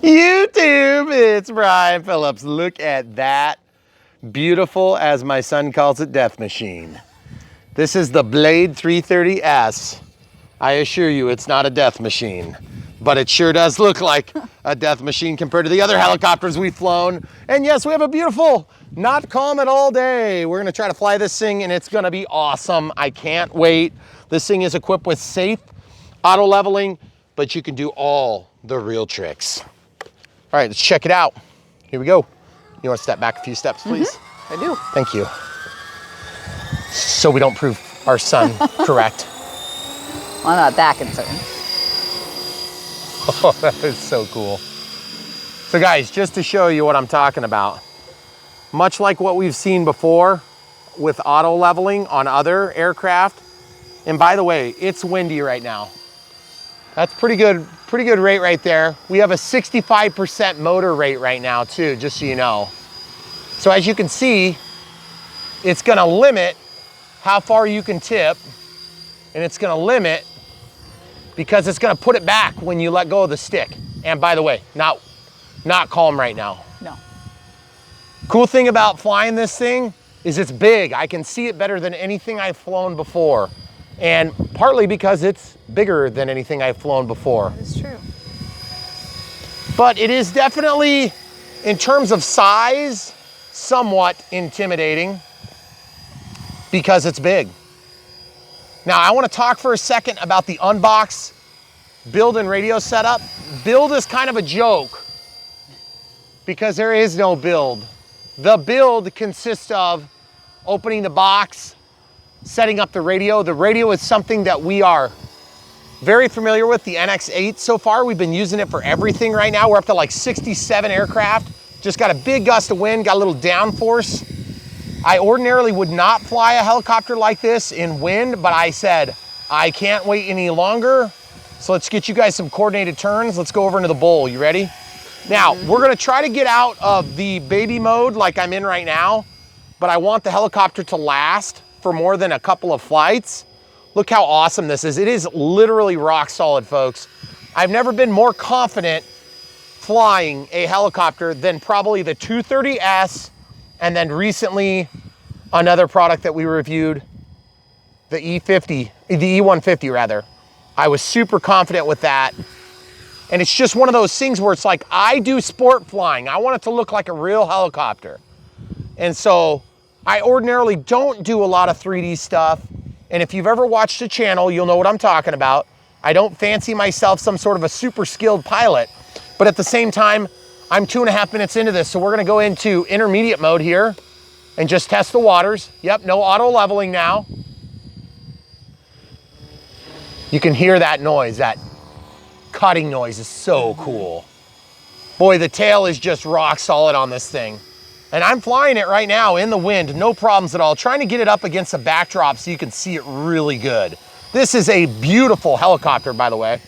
YouTube, it's Brian Phillips. Look at that beautiful, as my son calls it, death machine. This is the Blade 330S. I assure you it's not a death machine, but it sure does look like a death machine compared to the other helicopters we've flown. And yes, we have a beautiful, not calm at all day. We're gonna try to fly this thing and it's gonna be awesome. I can't wait. This thing is equipped with safe auto leveling, but you can do all the real tricks. All right, let's check it out. Here we go. You want to step back a few steps, please? I do. Thank you. So we don't prove our son correct. Well, I'm not that concerned. Oh, that is so cool. So guys, just to show you what I'm talking about, much like what we've seen before with auto leveling on other aircraft, and by the way, it's windy right now. That's pretty good rate right there. We have a 65% motor rate right now too, just so you know. So as you can see, it's gonna limit how far you can tip, and it's gonna limit because it's gonna put it back when you let go of the stick. And by the way, not calm right now. No. Cool thing about flying this thing is it's big. I can see it better than anything I've flown before. And partly because it's bigger than anything I've flown before. That is true. But it is definitely, in terms of size, somewhat intimidating because it's big. Now, I want to talk for a second about the Unbox build and radio setup. Build is kind of a joke because there is no build. The build consists of opening the box, setting up the radio. The radio is something that we are very familiar with, the NX8 so far. We've been using it for everything right now. We're up to like 67 aircraft. Just got a big gust of wind, got a little downforce. I ordinarily would not fly a helicopter like this in wind, but I said, I can't wait any longer. So let's get you guys some coordinated turns. Let's go over into the bowl. You ready? Now, we're gonna try to get out of the baby mode like I'm in right now, but I want the helicopter to last for more than a couple of flights. Look how awesome this is. It is literally rock solid, folks. I've never been more confident flying a helicopter than probably the 230S, and then recently another product that we reviewed, the E150 rather. I was super confident with that. And it's just one of those things where it's like, I do sport flying. I want it to look like a real helicopter. And so I ordinarily don't do a lot of 3D stuff. And if you've ever watched the channel, you'll know what I'm talking about. I don't fancy myself some sort of a super skilled pilot, but at the same time, I'm 2.5 minutes into this. So we're gonna go into intermediate mode here and just test the waters. Yep, no auto leveling now. You can hear that noise, that cutting noise is so cool. Boy, the tail is just rock solid on this thing. And I'm flying it right now in the wind, no problems at all. Trying to get it up against a backdrop so you can see it really good. This is a beautiful helicopter, by the way.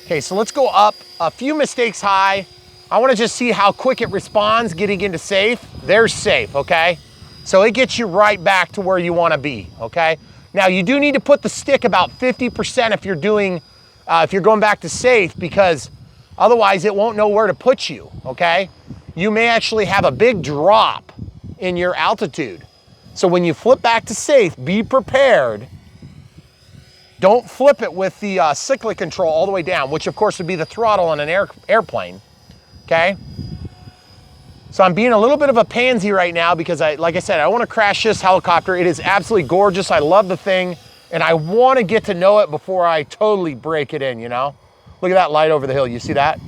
Okay, so let's go up a few mistakes high. I wanna just see how quick it responds getting into safe. There's safe, okay? So it gets you right back to where you wanna be, okay? Now you do need to put the stick about 50% if you're going back to safe, because otherwise it won't know where to put you, okay? You may actually have a big drop in your altitude. So when you flip back to safe, be prepared. Don't flip it with the cyclic control all the way down, which of course would be the throttle on an airplane, okay? So I'm being a little bit of a pansy right now because like I said, I want to crash this helicopter. It is absolutely gorgeous. I love the thing, and I want to get to know it before I totally break it in, you know? Look at that light over the hill. You see that?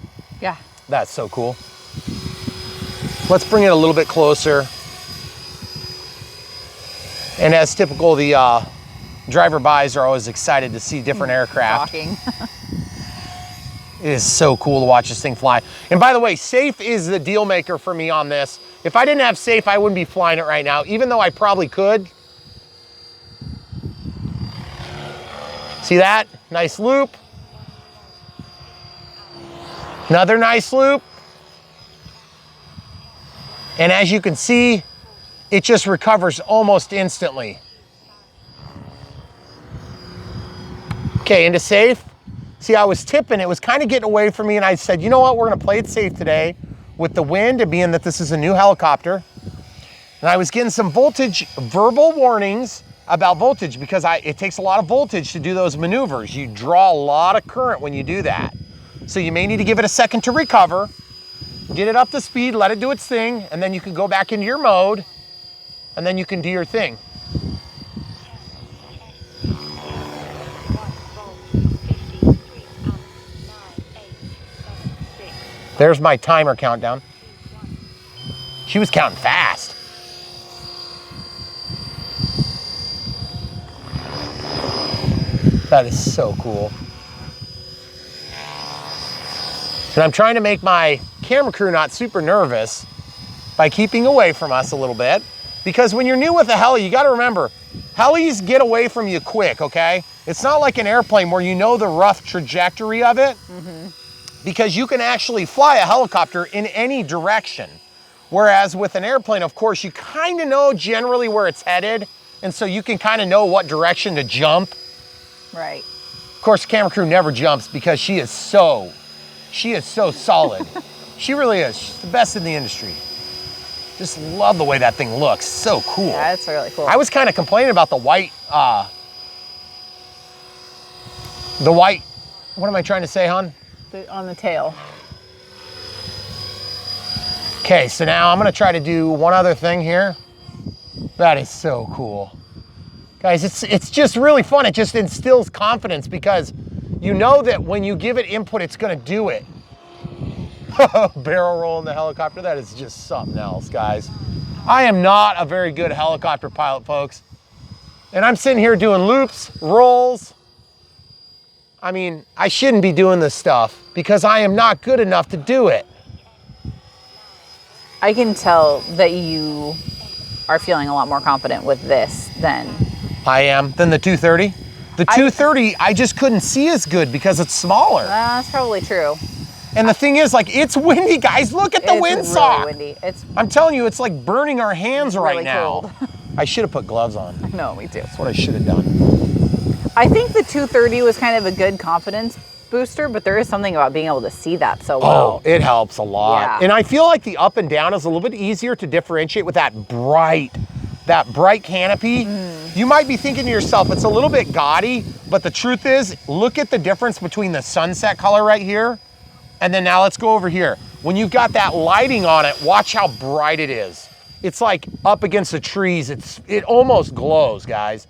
Yeah. That's so cool. Let's bring it a little bit closer. And as typical, the driver-bys are always excited to see different aircraft. Talking. It is so cool to watch this thing fly. And by the way, safe is the deal maker for me on this. If I didn't have safe, I wouldn't be flying it right now, even though I probably could. See that? Nice loop. Another nice loop. And as you can see, it just recovers almost instantly. Okay, into safe. See, I was tipping, it was kind of getting away from me, and I said, you know what, we're gonna play it safe today with the wind and being that this is a new helicopter. And I was getting some voltage, verbal warnings about voltage because it takes a lot of voltage to do those maneuvers. You draw a lot of current when you do that. So you may need to give it a second to recover, get it up to speed, let it do its thing, and then you can go back into your mode, and then you can do your thing. There's my timer countdown. She was counting fast. That is so cool. And I'm trying to make my camera crew not super nervous by keeping away from us a little bit. Because when you're new with a heli, you gotta remember, helis get away from you quick, okay? It's not like an airplane where you know the rough trajectory of it. Because you can actually fly a helicopter in any direction. Whereas with an airplane, of course, you kind of know generally where it's headed. And so you can kind of know what direction to jump. Right. Of course, the camera crew never jumps because she is so solid. She really is. She's the best in the industry. Just love the way that thing looks. So cool. Yeah, it's really cool. I was kind of complaining about the white, what am I trying to say, hon? On the tail. Okay, so now I'm gonna try to do one other thing here. That is so cool. Guys, it's just really fun. It just instills confidence because you know that when you give it input, it's gonna do it. Barrel roll in the helicopter, that is just something else, guys. I am not a very good helicopter pilot, folks. And I'm sitting here doing loops, rolls. I mean, I shouldn't be doing this stuff because I am not good enough to do it. I can tell that you are feeling a lot more confident with this than I am, than the 230. The 230, I just couldn't see as good because it's smaller. That's probably true. And the thing is, like, it's windy, guys. Look at the windsock. It's really windy. I'm telling you, it's like burning our hands right really now. cold. I should have put gloves on. No, me too. That's what I should have done. I think the 230 was kind of a good confidence booster, but there is something about being able to see that so well. Oh, it helps a lot. Yeah. And I feel like the up and down is a little bit easier to differentiate with that bright canopy. You might be thinking to yourself, it's a little bit gaudy, but the truth is, look at the difference between the sunset color right here, and then now let's go over here. When you've got that lighting on it, watch how bright it is. It's like up against the trees, it almost glows, guys.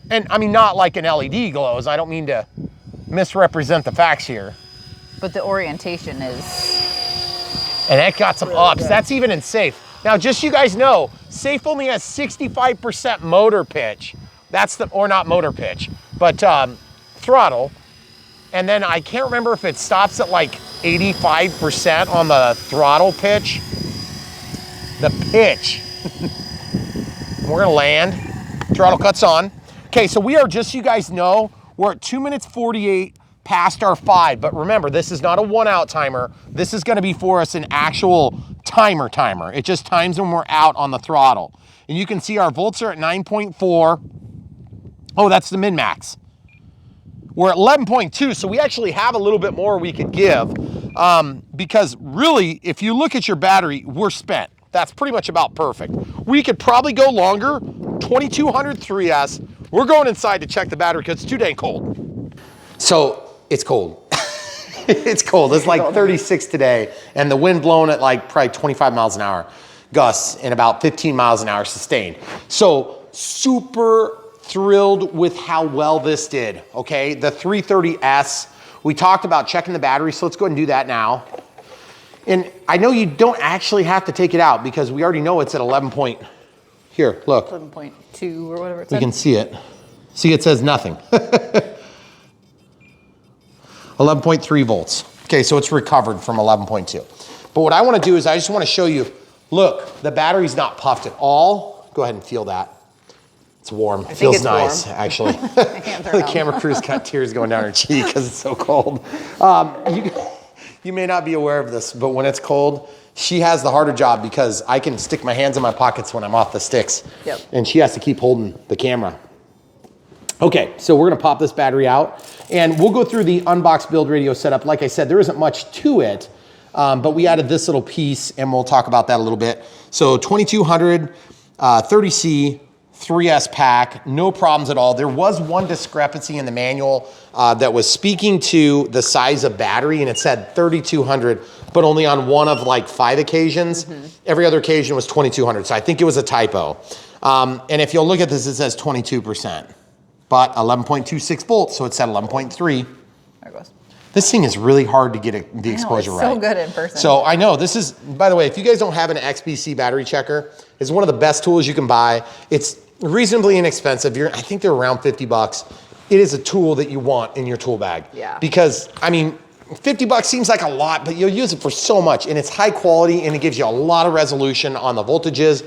And I mean, not like an LED glows. I don't mean to misrepresent the facts here. But the orientation is... And that got some really ups. good. That's even in safe. Now, just so you guys know, safe only has 65% motor pitch. That's the, or not motor pitch, but throttle. And then I can't remember if it stops at like 85% on the throttle pitch. The pitch. We're gonna land. Throttle cuts on. Okay, so we are, just so you guys know, we're at 2 minutes 48 past our 5. But remember, this is not a 1-out timer. This is gonna be for us an actual timer. It just times when we're out on the throttle. And you can see our volts are at 9.4. Oh, that's the min-max. We're at 11.2, so we actually have a little bit more we could give. Because really, if you look at your battery, we're spent. That's pretty much about perfect. We could probably go longer, 2200 3S. We're going inside to check the battery because it's too dang cold. So it's cold. It's cold. It's like 36 today, and the wind blowing at like probably 25 miles an hour, gusts, and about 15 miles an hour sustained. So super thrilled with how well this did, okay? The 330S, we talked about checking the battery, so let's go ahead and do that now. And I know you don't actually have to take it out because we already know it's at 11 point. Here, look. 11.2 or whatever it says. We can see it. See, it says nothing. 11.3 volts. Okay, so it's recovered from 11.2. But what I want to do is I just want to show you, look, the battery's not puffed at all. Go ahead and feel that. It's warm. It feels nice, actually. The camera crew's got tears going down her cheek because it's so cold. You may not be aware of this, but when it's cold, she has the harder job because I can stick my hands in my pockets when I'm off the sticks. Yep. And she has to keep holding the camera. Okay, so we're gonna pop this battery out and we'll go through the Unbox build radio setup. Like I said, there isn't much to it, but we added this little piece and we'll talk about that a little bit. So 2200, 30C, 3S pack, no problems at all. There was one discrepancy in the manual that was speaking to the size of battery, and it said 3200, but only on one of like 5 occasions. Every other occasion was 2200, so I think it was a typo. And if you'll look at this, it says 22%. But 11.26 volts, so it's at 11.3. There it goes. This thing is really hard to get the exposure right. It's so good in person. So I know this is, by the way, if you guys don't have an XBC battery checker, it's one of the best tools you can buy. It's reasonably inexpensive. I think they're around 50 bucks. It is a tool that you want in your tool bag. Yeah. Because, I mean, 50 bucks seems like a lot, but you'll use it for so much, and it's high quality, and it gives you a lot of resolution on the voltages.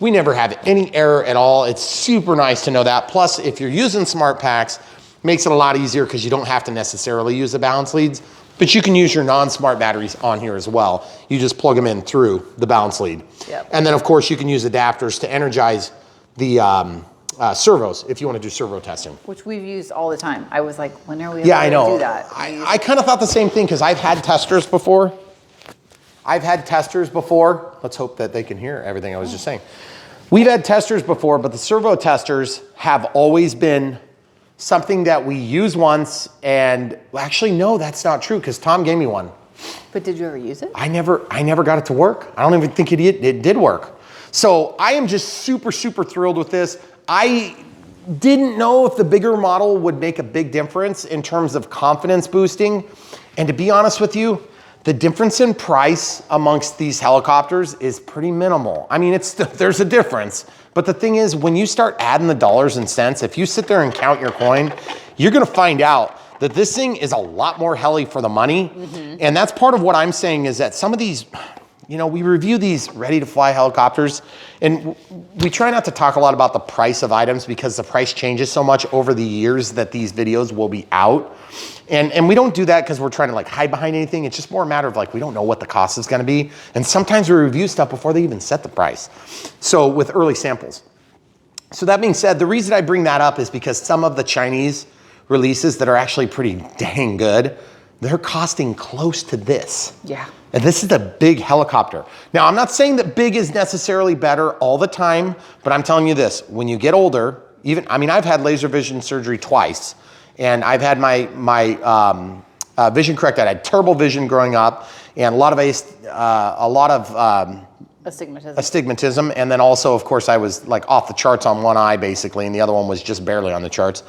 We never have any error at all. It's super nice to know that. Plus, if you're using smart packs, makes it a lot easier because you don't have to necessarily use the balance leads, but you can use your non-smart batteries on here as well. You just plug them in through the balance lead. Yep. And then of course you can use adapters to energize the servos if you want to do servo testing. Which we've used all the time. I was like, when are we Yeah, I going to know. do that? I kind of thought the same thing because I've had testers before. Let's hope that they can hear everything I was just saying. We've had testers before, but the servo testers have always been something that we use once, and well, actually, no, that's not true because Tom gave me one. But did you ever use it? I never got it to work. I don't even think it did work. So I am just super, super thrilled with this. I didn't know if the bigger model would make a big difference in terms of confidence boosting. And to be honest with you, the difference in price amongst these helicopters is pretty minimal. I mean, there's a difference, but the thing is, when you start adding the dollars and cents, if you sit there and count your coin, you're gonna find out that this thing is a lot more heli for the money. And that's part of what I'm saying is that some of these, you know, we review these ready to fly helicopters and we try not to talk a lot about the price of items because the price changes so much over the years that these videos will be out. And we don't do that because we're trying to like hide behind anything. It's just more a matter of like, we don't know what the cost is gonna be. And sometimes we review stuff before they even set the price. So with early samples. So that being said, the reason I bring that up is because some of the Chinese releases that are actually pretty dang good, they're costing close to this. Yeah. And this is a big helicopter. Now, I'm not saying that big is necessarily better all the time, but I'm telling you this, when you get older, I've had laser vision surgery twice, and I've had my vision corrected. I had terrible vision growing up, and a lot of astigmatism, and then also, of course, I was like off the charts on one eye basically, and the other one was just barely on the charts.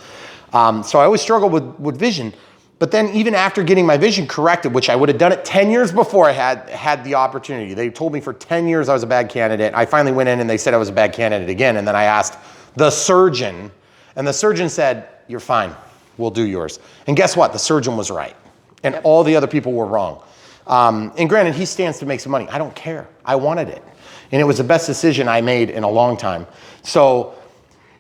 So I always struggled with vision. But then even after getting my vision corrected, which I would have done it 10 years before I had the opportunity. They told me for 10 years I was a bad candidate. I finally went in and they said I was a bad candidate again. And then I asked the surgeon, and the surgeon said, "You're fine, we'll do yours." And guess what? The surgeon was right. And all the other people were wrong. And granted, he stands to make some money. I don't care. I wanted it. And it was the best decision I made in a long time. So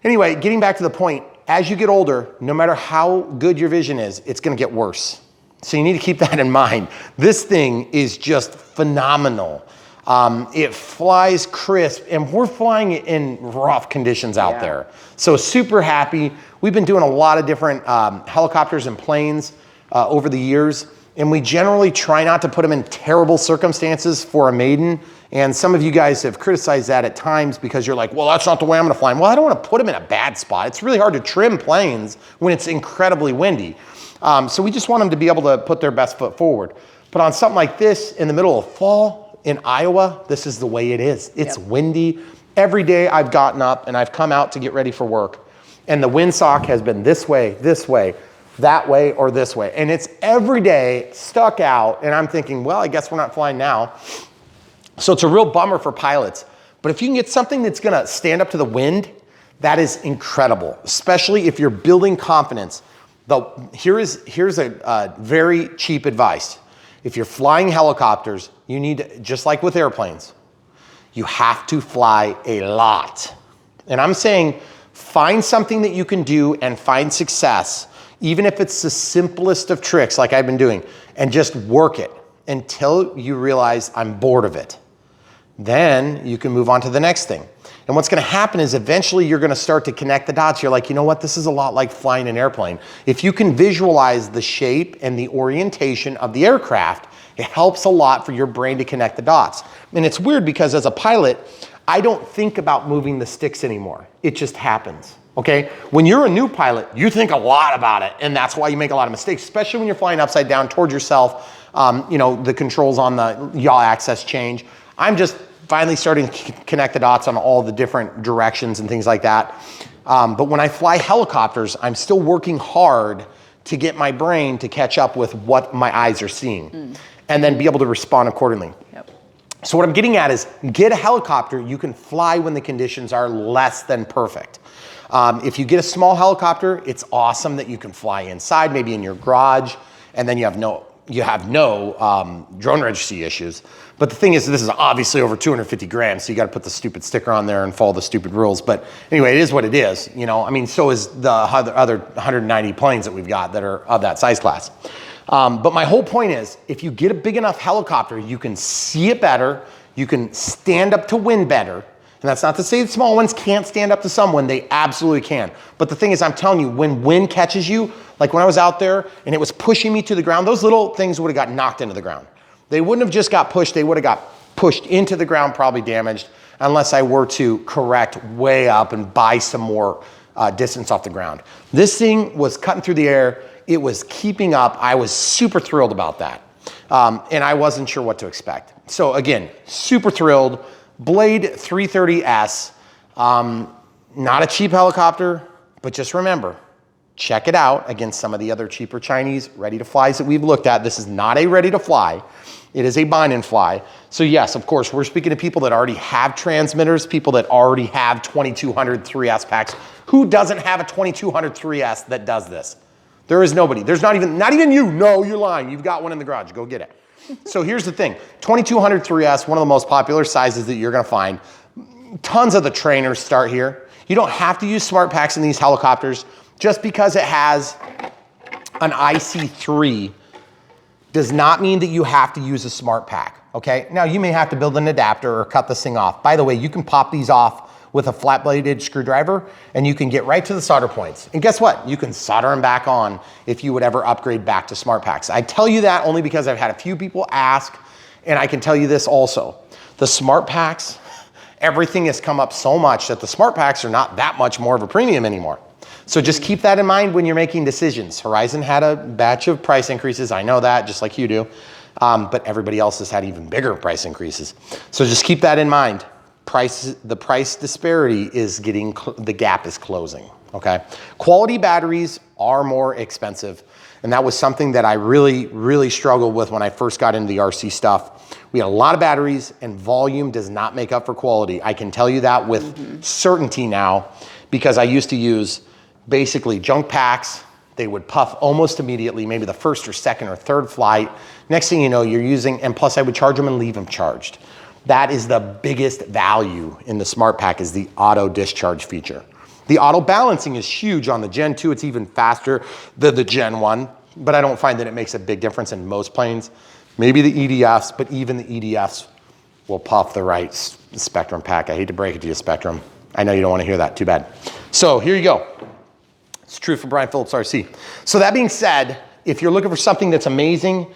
anyway, getting back to the point, as you get older, no matter how good your vision is, it's gonna get worse. So you need to keep that in mind. This thing is just phenomenal. It flies crisp, and we're flying it in rough conditions out there. So super happy. We've been doing a lot of different helicopters and planes over the years, and we generally try not to put them in terrible circumstances for a maiden. And some of you guys have criticized that at times because you're like, well, that's not the way I'm gonna fly them. Well, I don't wanna put them in a bad spot. It's really hard to trim planes when it's incredibly windy. So we just want them to be able to put their best foot forward. But on something like this, in the middle of fall in Iowa, this is the way it is. It's windy. Every day I've gotten up and I've come out to get ready for work, and the windsock has been this way, that way, or this way. And it's every day stuck out, and I'm thinking, well, I guess we're not flying now. So it's a real bummer for pilots. But if you can get something that's gonna stand up to the wind, that is incredible, especially if you're building confidence. Here's a very cheap advice. If you're flying helicopters, you need to, just like with airplanes, you have to fly a lot. And I'm saying find something that you can do and find success, even if it's the simplest of tricks like I've been doing, and just work it until you realize I'm bored of it. Then you can move on to the next thing. And what's gonna happen is eventually you're gonna start to connect the dots. You're like, you know what, this is a lot like flying an airplane. If you can visualize the shape and the orientation of the aircraft, it helps a lot for your brain to connect the dots. And it's weird because as a pilot, I don't think about moving the sticks anymore. It just happens, okay? When you're a new pilot, you think a lot about it, and that's why you make a lot of mistakes, especially when you're flying upside down towards yourself. You know, the controls on the yaw axis change. I'm just finally starting to connect the dots on all the different directions and things like that. But when I fly helicopters, I'm still working hard to get my brain to catch up with what my eyes are seeing and then be able to respond accordingly. Yep. So what I'm getting at is get a helicopter you can fly when the conditions are less than perfect. If you get a small helicopter, it's awesome that you can fly inside, maybe in your garage, and then you have no drone registry issues. But the thing is, this is obviously over 250 grand, so you got to put the stupid sticker on there and follow the stupid rules. But anyway, it is what it is. You know, I mean, so is the other 190 planes that we've got that are of that size class. But my whole point is, if you get a big enough helicopter, you can see it better, you can stand up to wind better. And that's not to say the small ones can't stand up to someone, they absolutely can. But the thing is, I'm telling you, when wind catches you, like when I was out there and it was pushing me to the ground, those little things would have got knocked into the ground. They wouldn't have just got pushed, they would have got pushed into the ground, probably damaged, unless I were to correct way up and buy some more distance off the ground. This thing was cutting through the air, it was keeping up. I was super thrilled about that. And I wasn't sure what to expect. So again, super thrilled. Blade 330S, not a cheap helicopter, but just remember, check it out against some of the other cheaper Chinese ready-to-flies that we've looked at. This is not a ready-to-fly. It is a bind and fly. So yes, of course, we're speaking to people that already have transmitters, people that already have 2200 3S packs. Who doesn't have a 2200 3S that does this? There is nobody. There's not even you. No, you're lying. You've got one in the garage. Go get it. So here's the thing. 2200 3S, one of the most popular sizes that you're going to find. Tons of the trainers start here. You don't have to use smart packs in these helicopters. Just because it has an IC3 does not mean that you have to use a smart pack, okay? Now, you may have to build an adapter or cut this thing off. By the way, you can pop these off with a flat-bladed screwdriver, and you can get right to the solder points. And guess what? You can solder them back on if you would ever upgrade back to smart packs. I tell you that only because I've had a few people ask, and I can tell you this also. The smart packs, everything has come up so much that the smart packs are not that much more of a premium anymore. So just keep that in mind when you're making decisions. Horizon had a batch of price increases. I know that, just like you do. But everybody else has had even bigger price increases. So just keep that in mind. The price disparity is getting, the gap is closing, okay? Quality batteries are more expensive. And that was something that I really, really struggled with when I first got into the RC stuff. We had a lot of batteries, and volume does not make up for quality. I can tell you that with certainty now, because I used to use basically junk packs. They would puff almost immediately, maybe the first or second or third flight. Next thing you know, you're using, and plus I would charge them and leave them charged. That is the biggest value in the smart pack, is the auto discharge feature. The auto balancing is huge on the Gen 2. It's even faster than the Gen 1, but I don't find that it makes a big difference in most planes. Maybe the EDFs, but even the EDFs will puff the right Spectrum pack. I hate to break it to you, Spectrum. I know you don't want to hear that, too bad. So here you go. It's true for Brian Phillips RC. So that being said, if you're looking for something that's amazing,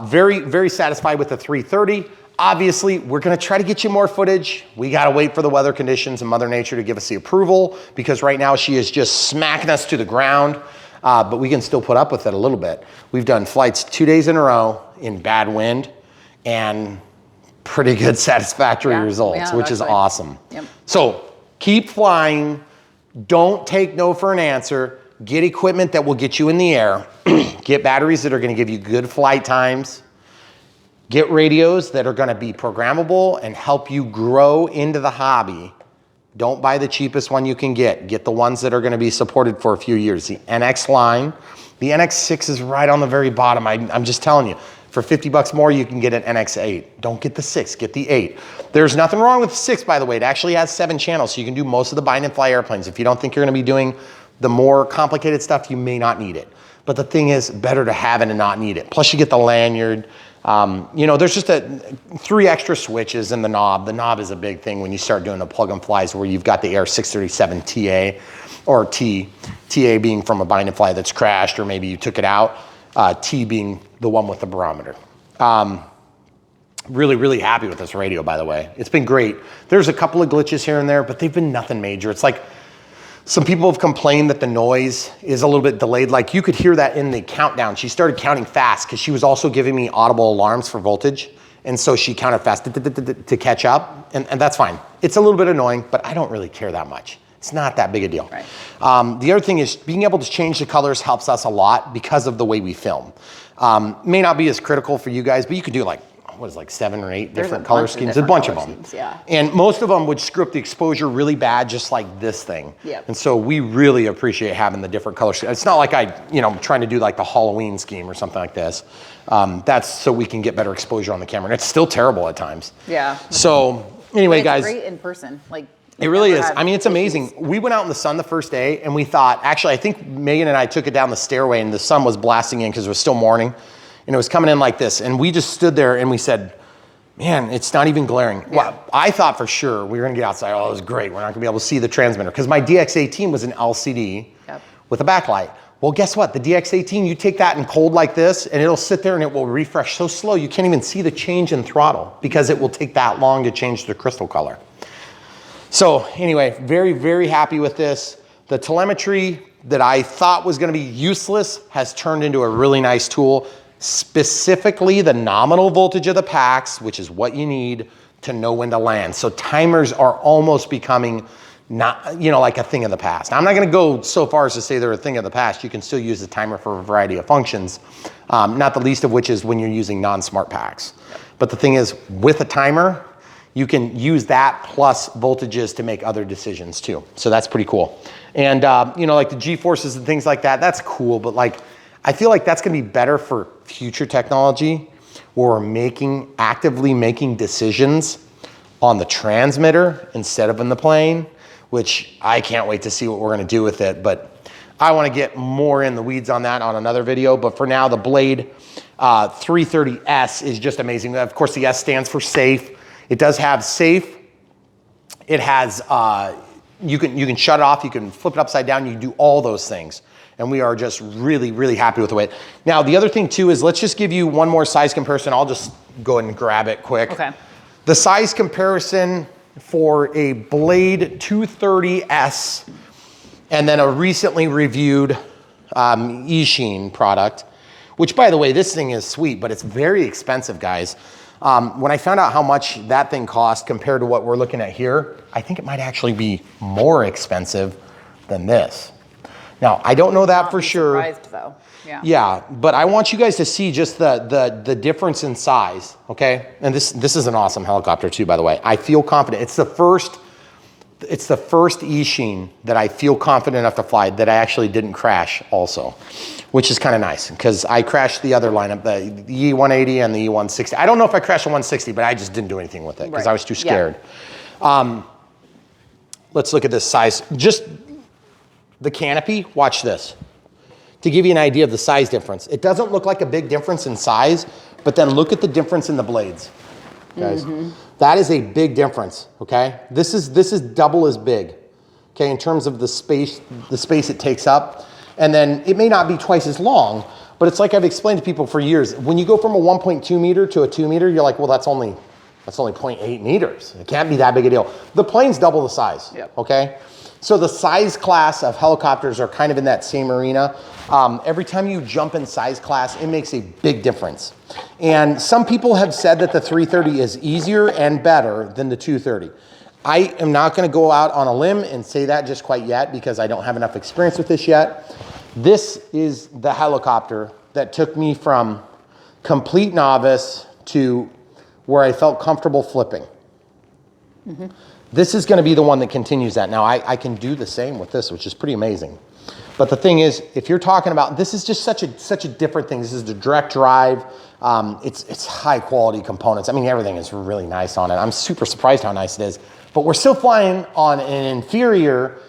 very, very satisfied with the 330, obviously, we're gonna try to get you more footage. We gotta wait for the weather conditions and Mother Nature to give us the approval, because right now she is just smacking us to the ground, but we can still put up with it a little bit. We've done flights 2 days in a row in bad wind and pretty good satisfactory results, which is awesome. Yep. So keep flying. Don't take no for an answer. Get equipment that will get you in the air. Get batteries that are gonna give you good flight times. Get radios that are gonna be programmable and help you grow into the hobby. Don't buy the cheapest one you can get. Get the ones that are gonna be supported for a few years. The NX line, the NX6 is right on the very bottom. I'm just telling you, for 50 bucks more, you can get an NX8. Don't get the 6, get the 8. There's nothing wrong with the 6, by the way. It actually has 7 channels, so you can do most of the bind and fly airplanes. If you don't think you're gonna be doing the more complicated stuff, you may not need it. But the thing is, better to have it and not need it. Plus you get the lanyard. You know, there's just 3 extra switches in the knob. The knob is a big thing when you start doing the plug and flies where you've got the Air 637 TA or T, TA being from a bind and fly that's crashed, or maybe you took it out, T being the one with the barometer. Really, really happy with this radio, by the way. It's been great. There's a couple of glitches here and there, but they've been nothing major. It's like some people have complained that the noise is a little bit delayed. Like you could hear that in the countdown. She started counting fast because she was also giving me audible alarms for voltage. And so she counted fast to catch up, and that's fine. It's a little bit annoying, but I don't really care that much. It's not that big a deal. Right. The other thing is being able to change the colors helps us a lot because of the way we film. May not be as critical for you guys, but you could do like, what is it, like 7 or 8 different color schemes, a bunch of them. Schemes, yeah. And most of them would screw up the exposure really bad, just like this thing. Yep. And so we really appreciate having the different color schemes. It's not like I'm trying to do like the Halloween scheme or something like this. That's so we can get better exposure on the camera. And it's still terrible at times. Yeah. So anyway, it's guys. great in person. Like, it really is. I mean, it's amazing. We went out in the sun the first day and we thought, actually, I think Megan and I took it down the stairway and the sun was blasting in because it was still morning and it was coming in like this. And we just stood there and we said, man, it's not even glaring. Yeah. Well, I thought for sure we were gonna get outside. Oh, it was great. We're not gonna be able to see the transmitter because my DX18 was an LCD with a backlight. Well, guess what? The DX18, you take that in cold like this and it'll sit there and it will refresh so slow you can't even see the change in throttle because it will take that long to change the crystal color. So anyway, very, very happy with this. The telemetry that I thought was gonna be useless has turned into a really nice tool. Specifically the nominal voltage of the packs, which is what you need to know when to land. So timers are almost becoming not, like a thing of the past. Now, I'm not gonna go so far as to say they're a thing of the past. You can still use the timer for a variety of functions, not the least of which is when you're using non-smart packs. But the thing is, with a timer, you can use that plus voltages to make other decisions too. So that's pretty cool. And like the G-forces and things like that, that's cool, but like, I feel like that's gonna be better for future technology where we're actively making decisions on the transmitter instead of in the plane, which I can't wait to see what we're gonna do with it. But I wanna get more in the weeds on that on another video. But for now, the Blade 330S is just amazing. Of course, the S stands for safe. It does have safe. It has, you can shut it off, you can flip it upside down, you can do all those things. And we are just really, really happy with the way. Now, the other thing too is let's just give you one more size comparison. I'll just go ahead and grab it quick. Okay. The size comparison for a Blade 230S and then a recently reviewed eSheen product, which by the way, this thing is sweet, but it's very expensive, guys. When I found out how much that thing cost compared to what we're looking at here, I think it might actually be more expensive than this. Now, I don't know that for sure. Surprised though. Yeah. Yeah, but I want you guys to see just the difference in size, okay? And this is an awesome helicopter too, by the way. I feel confident. It's the first eSheen that I feel confident enough to fly that I actually didn't crash also, which is kind of nice because I crashed the other lineup, the E180 and the E160. I don't know if I crashed the 160, but I just didn't do anything with it because I was too scared. Yeah. Let's look at this size. Just the canopy, watch this. To give you an idea of the size difference. It doesn't look like a big difference in size, but then look at the difference in the blades, guys. That is a big difference, okay? This is double as big, okay, in terms of the space it takes up. And then it may not be twice as long, but it's like I've explained to people for years. When you go from a 1.2 meter to a 2 meter, you're like, well, that's only 0.8 meters. It can't be that big a deal. The plane's double the size, okay? So the size class of helicopters are kind of in that same arena. Every time you jump in size class, it makes a big difference. And some people have said that the 330 is easier and better than the 230. I am not gonna go out on a limb and say that just quite yet because I don't have enough experience with this yet. This is the helicopter that took me from complete novice to where I felt comfortable flipping. This is gonna be the one that continues that. Now I can do the same with this, which is pretty amazing. But the thing is, if you're talking about, this is just such a different thing. This is the direct drive. It's high quality components. I mean, everything is really nice on it. I'm super surprised how nice it is. But we're still flying on an inferior,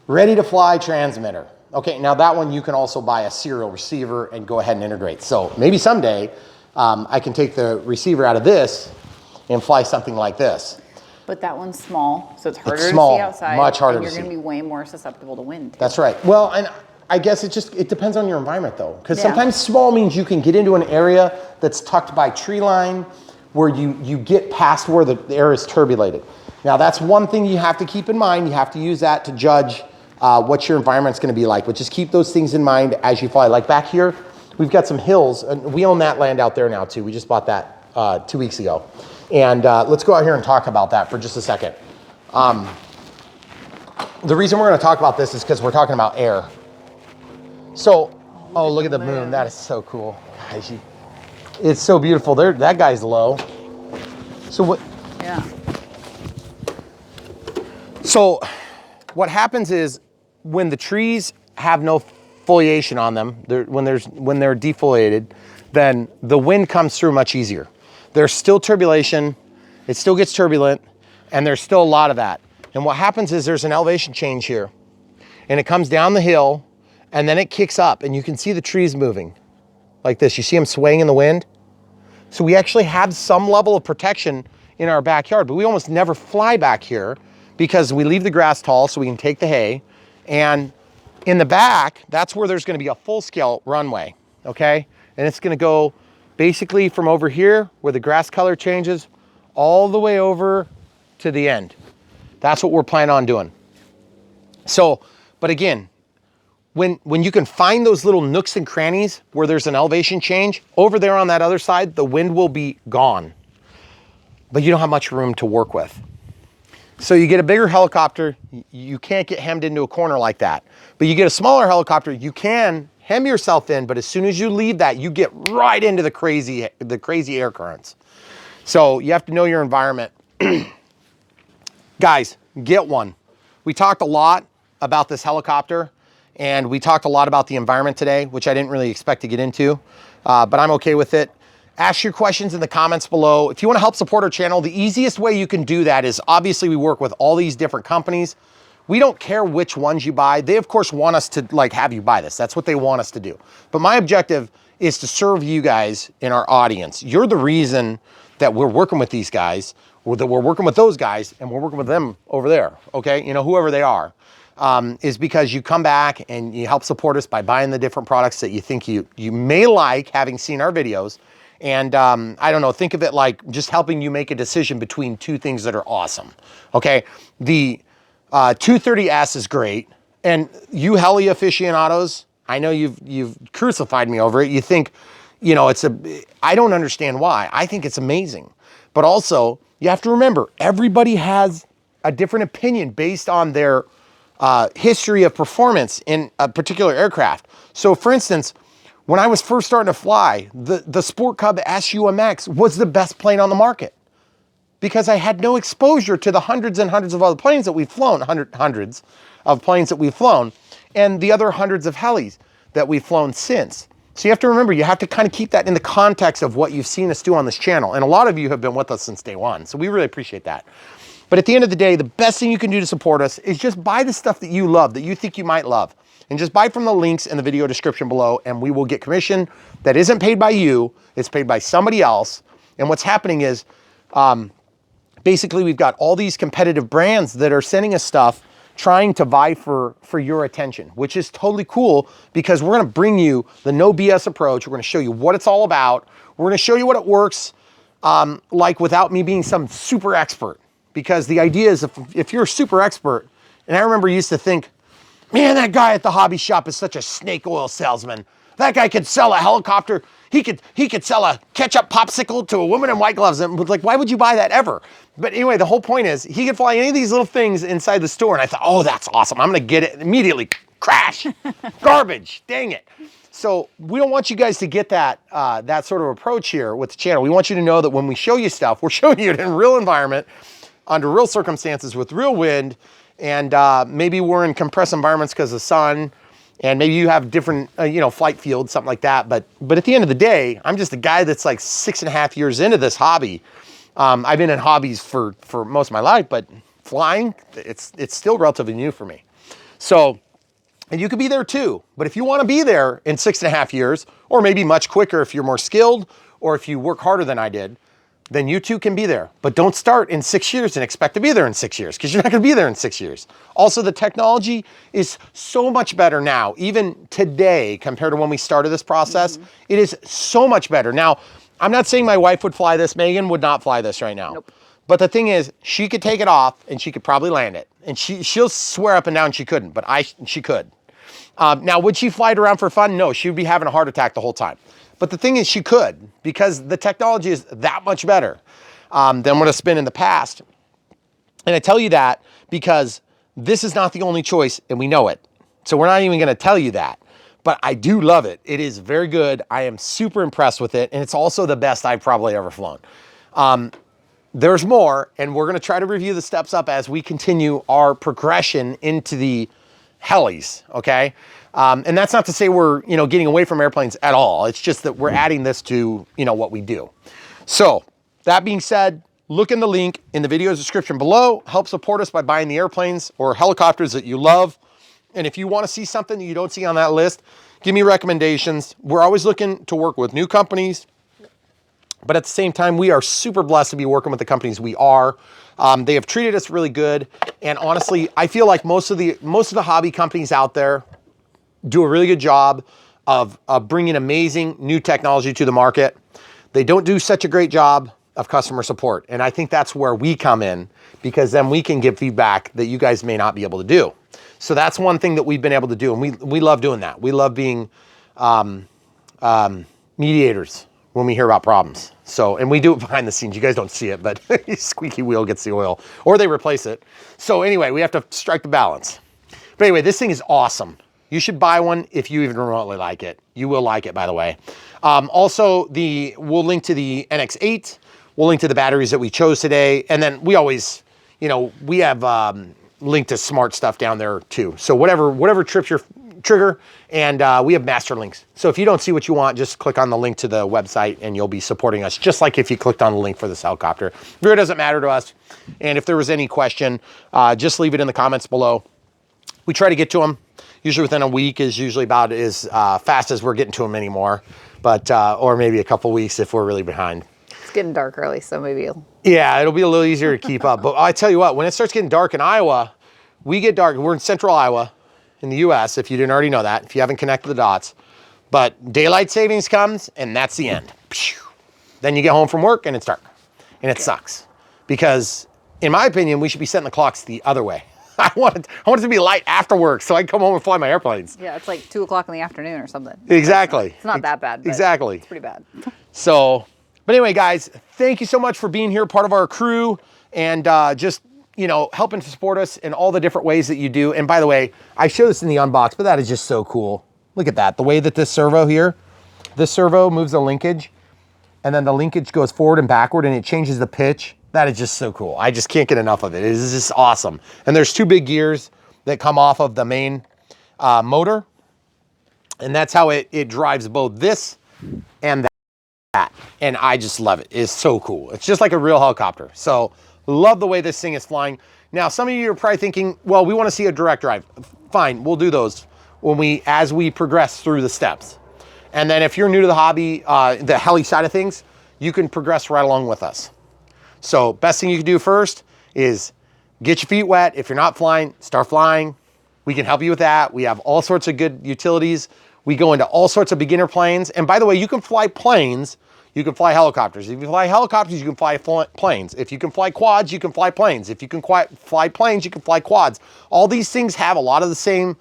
ready to fly transmitter. Okay, now that one you can also buy a serial receiver and go ahead and integrate. So maybe someday I can take the receiver out of this and fly something like this. But that one's small, so it's harder It's small, to see outside. much harder and to you're going see. to be way more susceptible to wind. Too. That's right. Well, and I guess it depends on your environment though. Because Yeah. sometimes small means you can get into an area that's tucked by tree line where you get past where the air is turbulated. Now that's one thing you have to keep in mind. You have to use that to judge what your environment's gonna be like. But just keep those things in mind as you fly. Like back here, we've got some hills, and we own that land out there now too. We just bought that 2 weeks ago. And let's go out here and talk about that for just a second. The reason we're gonna talk about this is because we're talking about air. So, oh, look at the moon. That is so cool. Guys, it's so beautiful. There, that guy's low. So what? Yeah. So what happens is when the trees have no foliation on them, when they're defoliated, then the wind comes through much easier. There's still turbulation, it still gets turbulent, and there's still a lot of that. And what happens is there's an elevation change here, and it comes down the hill, and then it kicks up, and you can see the trees moving like this. You see them swaying in the wind? So we actually have some level of protection in our backyard, but we almost never fly back here because we leave the grass tall so we can take the hay. And in the back, that's where there's gonna be a full-scale runway, okay? And it's gonna go basically from over here where the grass color changes all the way over to the end. That's what we're planning on doing. So, but again, when you can find those little nooks and crannies where there's an elevation change, over there on that other side, the wind will be gone. But you don't have much room to work with. So you get a bigger helicopter, you can't get hemmed into a corner like that. But you get a smaller helicopter, you can hem yourself in, but as soon as you leave that, you get right into the crazy air currents. So you have to know your environment. Guys, get one. We talked a lot about this helicopter, and we talked a lot about the environment today, which I didn't really expect to get into, but I'm okay with it. Ask your questions in the comments below. If you want to help support our channel, the easiest way you can do that is obviously we work with all these different companies. We don't care which ones you buy. They of course want us to like have you buy this. That's what they want us to do. But my objective is to serve you guys in our audience. You're the reason that we're working with these guys, or that we're working with those guys, and we're working with them over there, okay? You know, whoever they are, is because you come back and you help support us by buying the different products that you think you may like, having seen our videos. And I don't know, think of it like just helping you make a decision between two things that are awesome, okay? The 230S is great, and you heli aficionados, I know you've crucified me over it. You think, you know, I don't understand why. I think it's amazing. But also, you have to remember, everybody has a different opinion based on their history of performance in a particular aircraft. So for instance, when I was first starting to fly, the Sport Cub SUMX was the best plane on the market because I had no exposure to the hundreds and hundreds of other planes that we've flown, hundreds of planes that we've flown, and the other hundreds of helis that we've flown since. So you have to remember, you have to kind of keep that in the context of what you've seen us do on this channel. And a lot of you have been with us since day one, so we really appreciate that. But at the end of the day, the best thing you can do to support us is just buy the stuff that you love, that you think you might love. And just buy from the links in the video description below, and we will get commission that isn't paid by you, it's paid by somebody else. And what's happening is, basically we've got all these competitive brands that are sending us stuff trying to vie for your attention, which is totally cool because we're gonna bring you the no BS approach. We're gonna show you what it's all about. We're gonna show you what it works like without me being some super expert. Because the idea is if you're a super expert, and I remember used to think, man, that guy at the hobby shop is such a snake oil salesman. That guy could sell a helicopter. He could sell a ketchup popsicle to a woman in white gloves. And like, why would you buy that ever? But anyway, the whole point is he could fly any of these little things inside the store. And I thought, oh, that's awesome. I'm gonna get it immediately. Crash, garbage, dang it. So we don't want you guys to get that sort of approach here with the channel. We want you to know that when we show you stuff, we're showing you it in real environment, under real circumstances with real wind, and maybe we're in compressed environments because of sun, and maybe you have different, flight fields, something like that. But at the end of the day, I'm just a guy that's like 6.5 years into this hobby. I've been in hobbies for most of my life, but flying, it's still relatively new for me. So And you could be there too. But if you want to be there in 6.5 years, or maybe much quicker if you're more skilled, or if you work harder than I did, then you too can be there. But don't start in 6 years and expect to be there in 6 years, because you're not going to be there in 6 years. Also, the technology is so much better now, even today, compared to when we started this process. It is so much better. Now, I'm not saying my wife would fly this. Megan would not fly this right now. Nope. But the thing is, she could take it off and she could probably land it. And she'll swear up and down she couldn't, but she could. Now, would she fly it around for fun? No, she would be having a heart attack the whole time. But the thing is, she could, because the technology is that much better than what it's been in the past. And I tell you that because this is not the only choice, and we know it. So we're not even going to tell you that. But I do love it. It is very good. I am super impressed with it, and it's also the best I've probably ever flown. There's more, and we're going to try to review the steps up as we continue our progression into the Helis, okay? And that's not to say we're, getting away from airplanes at all. It's just that we're adding this to, what we do. So that being said, look in the link in the video description below. Help support us by buying the airplanes or helicopters that you love. And if you want to see something that you don't see on that list, give me recommendations. We're always looking to work with new companies, but at the same time, we are super blessed to be working with the companies we are. They have treated us really good. And honestly, I feel like most of the hobby companies out there do a really good job of bringing amazing new technology to the market. They don't do such a great job of customer support. And I think that's where we come in, because then we can give feedback that you guys may not be able to do. So that's one thing that we've been able to do. And we love doing that. We love being mediators when we hear about problems. So, and we do it behind the scenes. You guys don't see it, but squeaky wheel gets the oil, or they replace it. So anyway, we have to strike the balance. But anyway, this thing is awesome. You should buy one if you even remotely like it. You will like it, by the way. Also, we'll link to the NX8. We'll link to the batteries that we chose today. And then we always, we have linked to smart stuff down there too. So whatever trips your trigger, and we have master links. So if you don't see what you want, just click on the link to the website and you'll be supporting us, just like if you clicked on the link for this helicopter. It really doesn't matter to us. And if there was any question, just leave it in the comments below. We try to get to them. Usually within a week is usually about as fast as we're getting to them anymore. But, or maybe a couple weeks if we're really behind. It's getting dark early, so maybe yeah, it'll be a little easier to keep up. But I tell you what, when it starts getting dark in Iowa, we get dark. We're in central Iowa in the US, if you didn't already know that, if you haven't connected the dots. But daylight savings comes, and that's the end. Then you get home from work, and it's dark. And it sucks. Because, in my opinion, we should be setting the clocks the other way. I want it to be light after work so I can come home and fly my airplanes. Yeah, it's like 2 o'clock in the afternoon or something. Exactly. It's not that bad. But exactly. It's pretty bad. So, but anyway, guys, thank you so much for being here, part of our crew, and just, helping to support us in all the different ways that you do. And by the way, I show this in the unbox, but that is just so cool. Look at that. The way that this servo moves the linkage, and then the linkage goes forward and backward, and it changes the pitch. That is just so cool. I just can't get enough of it. It is just awesome. And there's 2 big gears that come off of the main motor. And that's how it drives both this and that. And I just love it. It's so cool. It's just like a real helicopter. So love the way this thing is flying. Now, some of you are probably thinking, well, we want to see a direct drive. Fine, we'll do those as we progress through the steps. And then if you're new to the hobby, the heli side of things, you can progress right along with us. So best thing you can do first is get your feet wet. If you're not flying, start flying. We can help you with that. We have all sorts of good utilities. We go into all sorts of beginner planes. And by the way, you can fly planes. You can fly helicopters. If you fly helicopters, you can fly planes. If you can fly quads, you can fly planes. If you can fly planes, you can fly quads. All these things have a lot of the same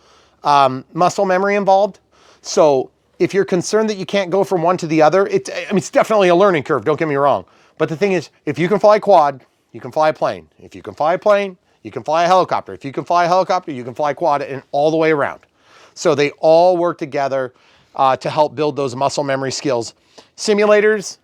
muscle memory involved. So if you're concerned that you can't go from one to the other, it's definitely a learning curve, don't get me wrong. But the thing is, if you can fly a quad, you can fly a plane. If you can fly a plane, you can fly a helicopter. If you can fly a helicopter, you can fly a quad, and all the way around. So they all work together to help build those muscle memory skills. Simulators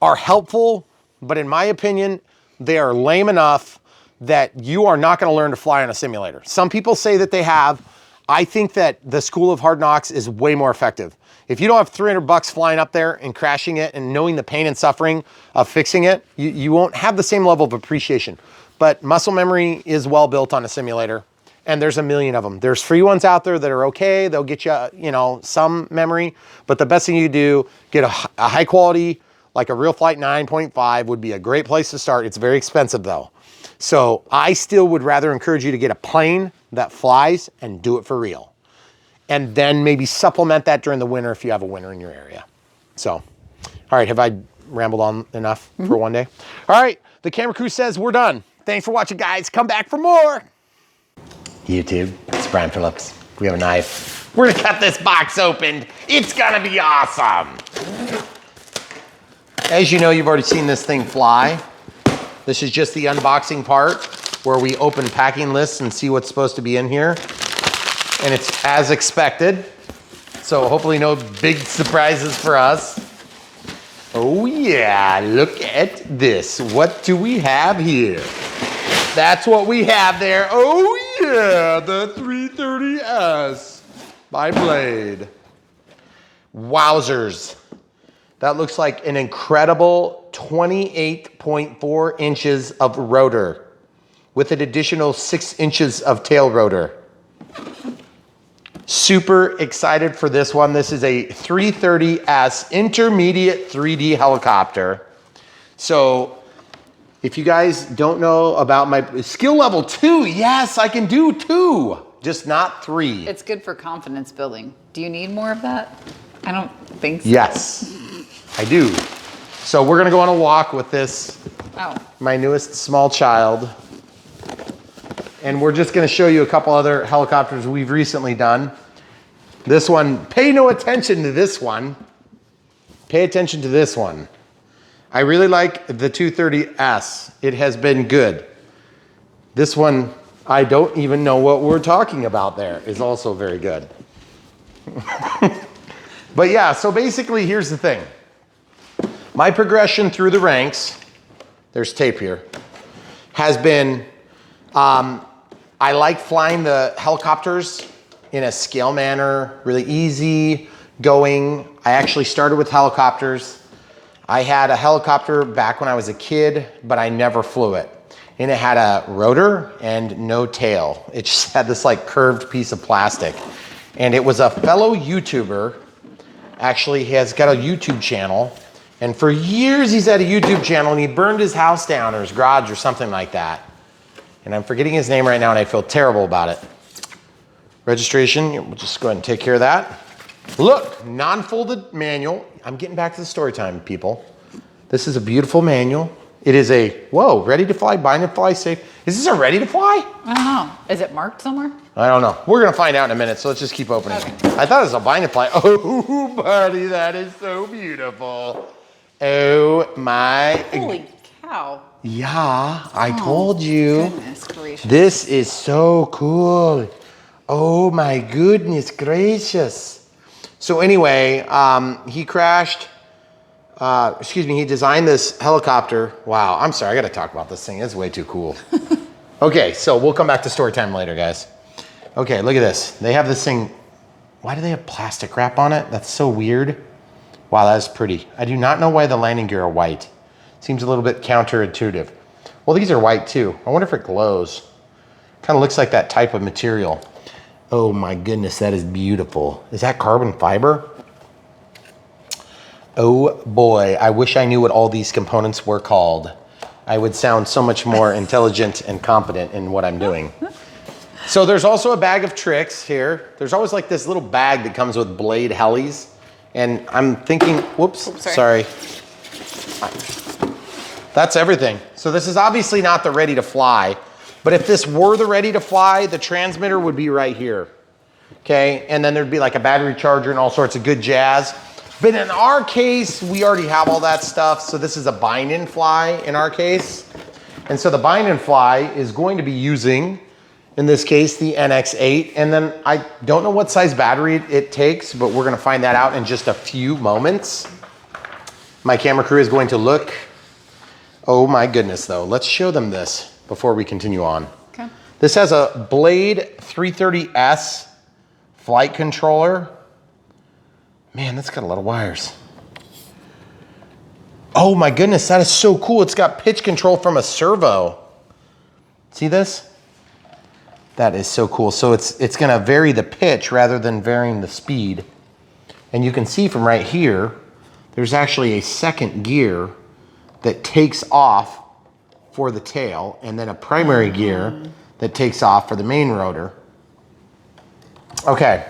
are helpful, but in my opinion, they are lame enough that you are not going to learn to fly on a simulator. Some people say that they have. I think that the School of Hard Knocks is way more effective. If you don't have $300 flying up there and crashing it and knowing the pain and suffering of fixing it, you won't have the same level of appreciation. But muscle memory is well built on a simulator. and there's a million of them. There's free ones out there that are okay. They'll get you, you know, some memory, but the best thing you do, get a high quality, like a Real Flight 9.5 would be a great place to start. It's very expensive though. So I still would rather encourage you to get a plane that flies and do it for real. And then maybe supplement that during the winter if you have a winter in your area. So, all right, have I rambled on enough for one day? All right, the camera crew says we're done. Thanks for watching, guys. Come back for more. YouTube, it's Brian Phillips. We have a knife. We're gonna cut this box open. It's gonna be awesome. As you know, you've already seen this thing fly. This is just the unboxing part where we open packing lists and see what's supposed to be in here. And it's as expected. So hopefully no big surprises for us. Oh yeah, look at this. What do we have here? That's what we have there. Oh yeah, the 330S by Blade. Wowzers. That looks like an incredible 28.4 inches of rotor with an additional 6 inches of tail rotor. Super excited for this one. This is a 330S intermediate 3D helicopter. So if you guys don't know about my skill level 2, yes, I can do 2, just not 3. It's good for confidence building. Do you need more of that? I don't think so. Yes, I do. So we're gonna go on a walk with this, my newest small child. And we're just gonna show you a couple other helicopters we've recently done. This one, pay no attention to this one. Pay attention to this one. I really like the 230S. It has been good. This one, I don't even know what we're talking about there, is also very good. But yeah, so basically here's the thing. My progression through the ranks, there's tape here, has been, I like flying the helicopters in a scale manner, really easy going. I actually started with helicopters. I had a helicopter back when I was a kid, but I never flew it. And it had a rotor and no tail. It just had this like curved piece of plastic. And it was a fellow YouTuber. Actually, he has got a YouTube channel. And for years he's had a YouTube channel and he burned his house down or his garage or something like that. And I'm forgetting his name right now and I feel terrible about it. Registration, we'll just go ahead and take care of that. Look, non-folded manual. I'm getting back to the story time, people. This is a beautiful manual. It is a, whoa, ready to fly, bind and fly safe. Is this a ready to fly? I don't know. Is it marked somewhere? I don't know. We're gonna find out in a minute, so let's just keep opening. Okay. I thought it was a bind and fly. Oh, buddy, that is so beautiful. Oh my. Holy cow. Yeah, I told you. Goodness gracious. This is so cool. Oh my goodness gracious. So anyway, he crashed, he designed this helicopter. Wow, I'm sorry, I gotta talk about this thing. It's way too cool. Okay, so we'll come back to story time later, guys. Okay, look at this. They have this thing. Why do they have plastic wrap on it? That's so weird. Wow, that is pretty. I do not know why the landing gear are white. Seems a little bit counterintuitive. Well, these are white too. I wonder if it glows. Kind of looks like that type of material. Oh my goodness, that is beautiful. Is that carbon fiber? Oh boy, I wish I knew what all these components were called. I would sound so much more intelligent and competent in what I'm doing. So there's also a bag of tricks here. There's always like this little bag that comes with Blade helis. And I'm thinking, whoops, sorry. That's everything. So this is obviously not the ready to fly, but if this were the ready to fly, the transmitter would be right here. Okay, and then there'd be like a battery charger and all sorts of good jazz. But in our case, we already have all that stuff. So this is a bind and fly in our case. And so the bind and fly is going to be using, in this case, the NX8. And then I don't know what size battery it takes, but we're gonna find that out in just a few moments. My camera crew is going to look. Oh my goodness though. Let's show them this before we continue on. Okay. This has a Blade 330S flight controller. Man, that's got a lot of wires. Oh my goodness, that is so cool. It's got pitch control from a servo. See this? That is so cool. So it's gonna vary the pitch rather than varying the speed. And you can see from right here, there's actually a second gear that takes off for the tail, and then a primary gear that takes off for the main rotor. Okay,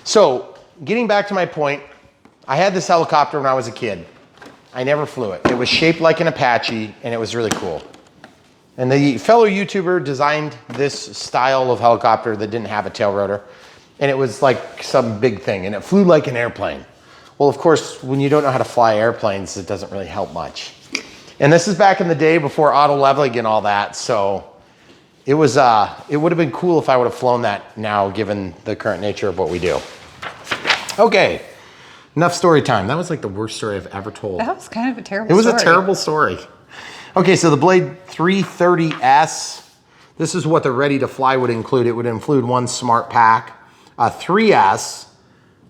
so getting back to my point, I had this helicopter when I was a kid. I never flew it. It was shaped like an Apache, and it was really cool. And the fellow YouTuber designed this style of helicopter that didn't have a tail rotor, and it was like some big thing, and it flew like an airplane. Well, of course, when you don't know how to fly airplanes, it doesn't really help much. And this is back in the day before auto leveling and all that, so it was it would have been cool if I would have flown that now, given the current nature of what we do. Okay, enough story time. That was like the worst story I've ever told. That was kind of a terrible story. It was story. a terrible story. Okay, so the Blade 330S, this is what the ready to fly would include. It would include one smart pack, a 3S,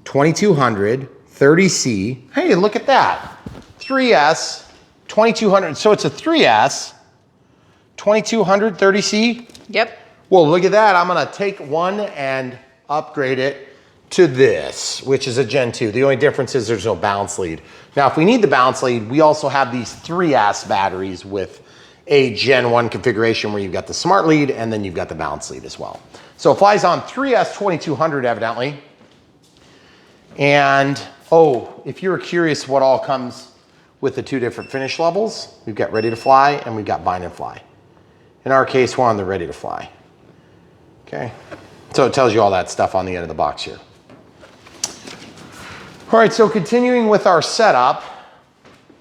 2200, 30C. Hey, look at that. 3S, 2200. So it's a 3S, 2200, 30C? Yep. Well, look at that. I'm gonna take one and upgrade it to this, which is a Gen 2. The only difference is there's no balance lead. Now, if we need the balance lead, we also have these 3S batteries with a Gen 1 configuration where you've got the smart lead and then you've got the balance lead as well. So it flies on 3S 2200 evidently. And, oh, if you're curious what all comes with the two different finish levels, we've got ready to fly and we've got bind and fly. In our case, we're on the ready to fly. Okay, so it tells you all that stuff on the end of the box here. All right, so continuing with our setup,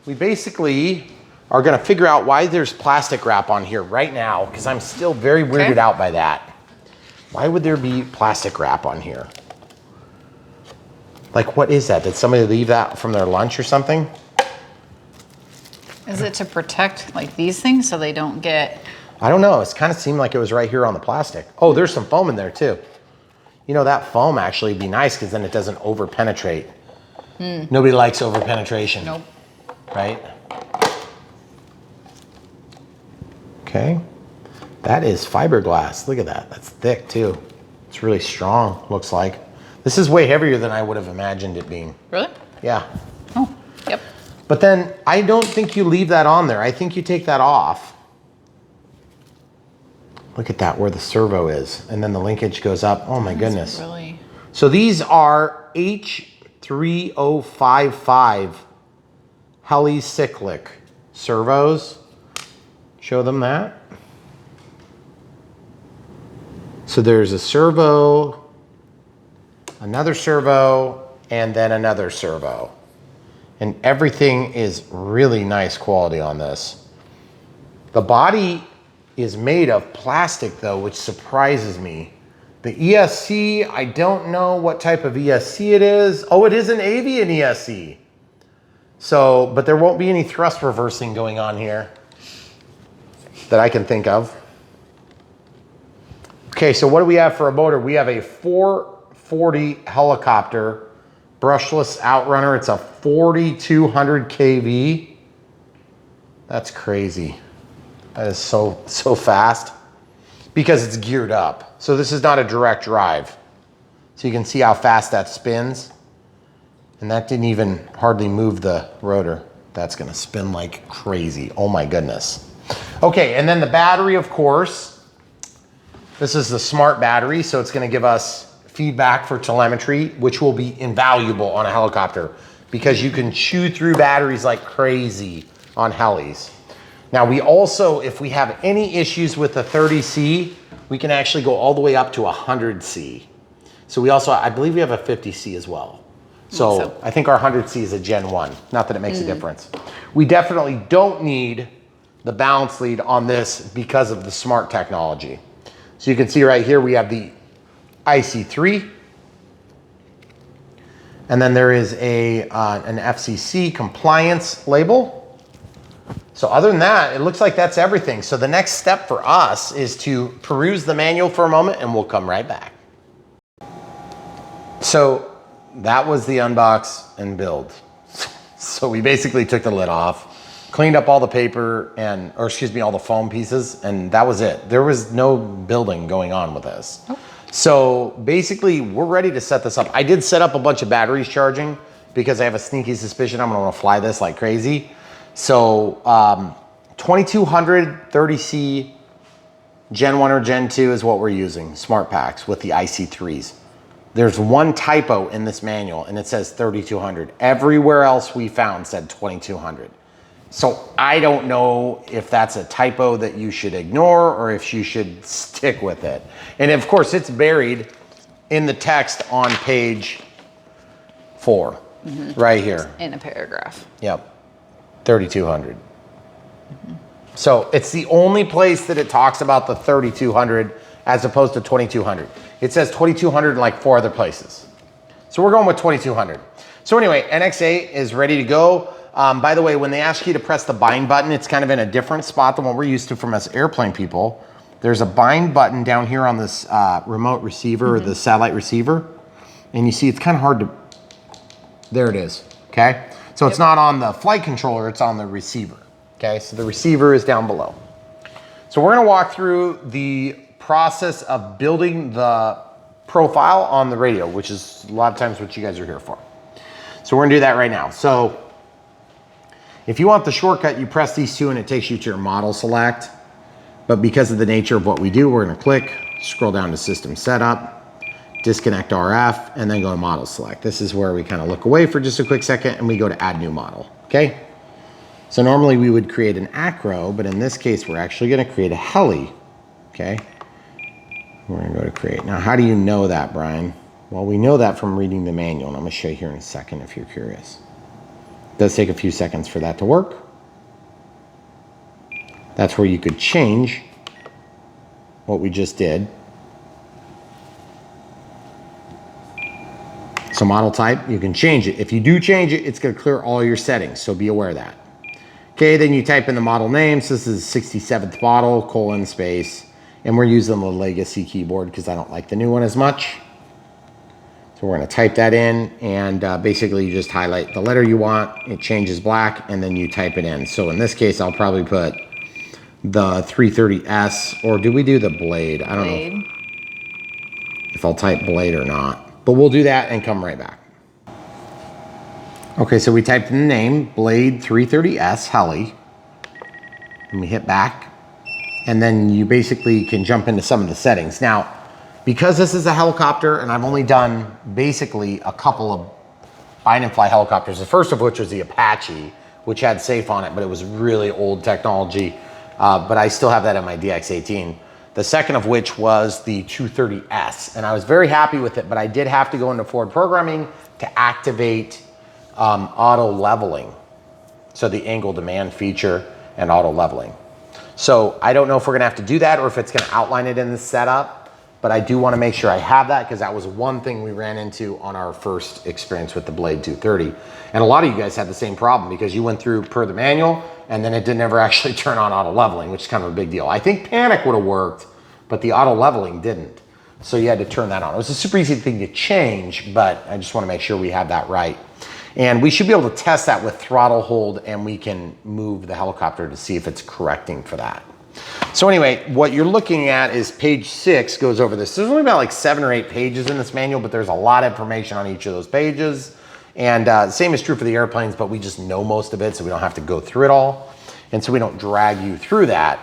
we basically are gonna figure out why there's plastic wrap on here right now, because I'm still very weirded out by that. Why would there be plastic wrap on here? Like, what is that? Did somebody leave that from their lunch or something? Is it to protect like these things so they don't get... I don't know, it kind of seemed like it was right here on the plastic. Oh, there's some foam in there too. You know, that foam actually would be nice because then it doesn't over penetrate. Nobody likes over penetration. Nope. Right? Okay. That is fiberglass. Look at that. That's thick too. It's really strong, looks like. This is way heavier than I would have imagined it being. Really? Yeah. Oh, yep. But then I don't think you leave that on there. I think you take that off. Look at that, where the servo is. And then the linkage goes up. Oh my goodness. Really... So these are H3055 Heli cyclic servos. Show them that. So there's a servo, another servo, and then another servo. And everything is really nice quality on this. The body is made of plastic though, which surprises me. The ESC, I don't know what type of ESC it is. Oh, it is an Avian ESC. So, but there won't be any thrust reversing going on here that I can think of. Okay, so what do we have for a motor? We have a 440 helicopter brushless outrunner. It's a 4200 kV. That's crazy. That is so fast because it's geared up. So this is not a direct drive. So you can see how fast that spins. And that didn't even hardly move the rotor. That's gonna spin like crazy. Oh my goodness. Okay, and then the battery, of course. This is the smart battery, so it's gonna give us feedback for telemetry, which will be invaluable on a helicopter because you can chew through batteries like crazy on helis. Now we also, if we have any issues with the 30C, we can actually go all the way up to 100C. So we also, I believe we have a 50C as well. So I think our 100C is a Gen 1, not that it makes a difference. We definitely don't need the balance lead on this because of the smart technology. So you can see right here, we have the IC3, and then there is an FCC compliance label. So other than that, it looks like that's everything. So the next step for us is to peruse the manual for a moment and we'll come right back. So that was the unbox and build. So we basically took the lid off, Cleaned up all the paper and, or excuse me, all the foam pieces, and that was it. There was no building going on with this. Oh. So basically, we're ready to set this up. I did set up a bunch of batteries charging because I have a sneaky suspicion I'm gonna wanna fly this like crazy. So 2200 30C Gen 1 or Gen 2 is what we're using, smart packs with the IC3s. There's one typo in this manual and it says 3200. Everywhere else we found said 2200. So I don't know if that's a typo that you should ignore or if you should stick with it. And of course it's buried in the text on page 4, right here. In a paragraph. Yep, 3200. So it's the only place that it talks about the 3200 as opposed to 2200. It says 2200 in like 4 other places. So we're going with 2200. So anyway, NX8 is ready to go. By the way, when they ask you to press the bind button, it's kind of in a different spot than what we're used to from us airplane people. There's a bind button down here on this remote receiver or the satellite receiver. And you see it's kind of hard to, there it is, okay? So it's not on the flight controller, it's on the receiver, okay? So the receiver is down below. So we're gonna walk through the process of building the profile on the radio, which is a lot of times what you guys are here for. So we're gonna do that right now. So if you want the shortcut, you press these two and it takes you to your model select. But because of the nature of what we do, we're gonna click, scroll down to system setup, disconnect RF, and then go to model select. This is where we kind of look away for just a quick second and we go to add new model, okay? So normally we would create an acro, but in this case, we're actually gonna create a heli, okay? We're gonna go to create. Now, how do you know that, Brian? Well, we know that from reading the manual, and I'm gonna show you here in a second if you're curious. It does take a few seconds for that to work. That's where you could change what we just did. So model type, you can change it. If you do change it, it's gonna clear all your settings, so be aware of that. Okay, then you type in the model name. So this is 67th model, colon, space, and we're using the legacy keyboard because I don't like the new one as much. So we're gonna type that in and basically you just highlight the letter you want, it changes black, and then you type it in. So in this case, I'll probably put the 330S, or do we do the blade? I don't know if I'll type blade or not, but we'll do that and come right back. Okay, so we typed in the name, Blade 330S Heli, and we hit back, and then you basically can jump into some of the settings. Now, because this is a helicopter, and I've only done basically a couple of bind and fly helicopters, the first of which was the Apache, which had safe on it, but it was really old technology, but I still have that in my DX-18. The second of which was the 230S, and I was very happy with it, but I did have to go into forward programming to activate auto leveling. So the angle demand feature and auto leveling. So I don't know if we're gonna have to do that or if it's gonna outline it in the setup, but I do wanna make sure I have that because that was one thing we ran into on our first experience with the Blade 230. And a lot of you guys had the same problem because you went through per the manual and then it didn't ever actually turn on auto leveling, which is kind of a big deal. I think panic would have worked, but the auto leveling didn't. So you had to turn that on. It was a super easy thing to change, but I just wanna make sure we have that right. And we should be able to test that with throttle hold and we can move the helicopter to see if it's correcting for that. So anyway, what you're looking at is page 6 goes over this. There's only about like 7 or 8 pages in this manual, but there's a lot of information on each of those pages. And the same is true for the airplanes, but we just know most of it, so we don't have to go through it all. And so we don't drag you through that.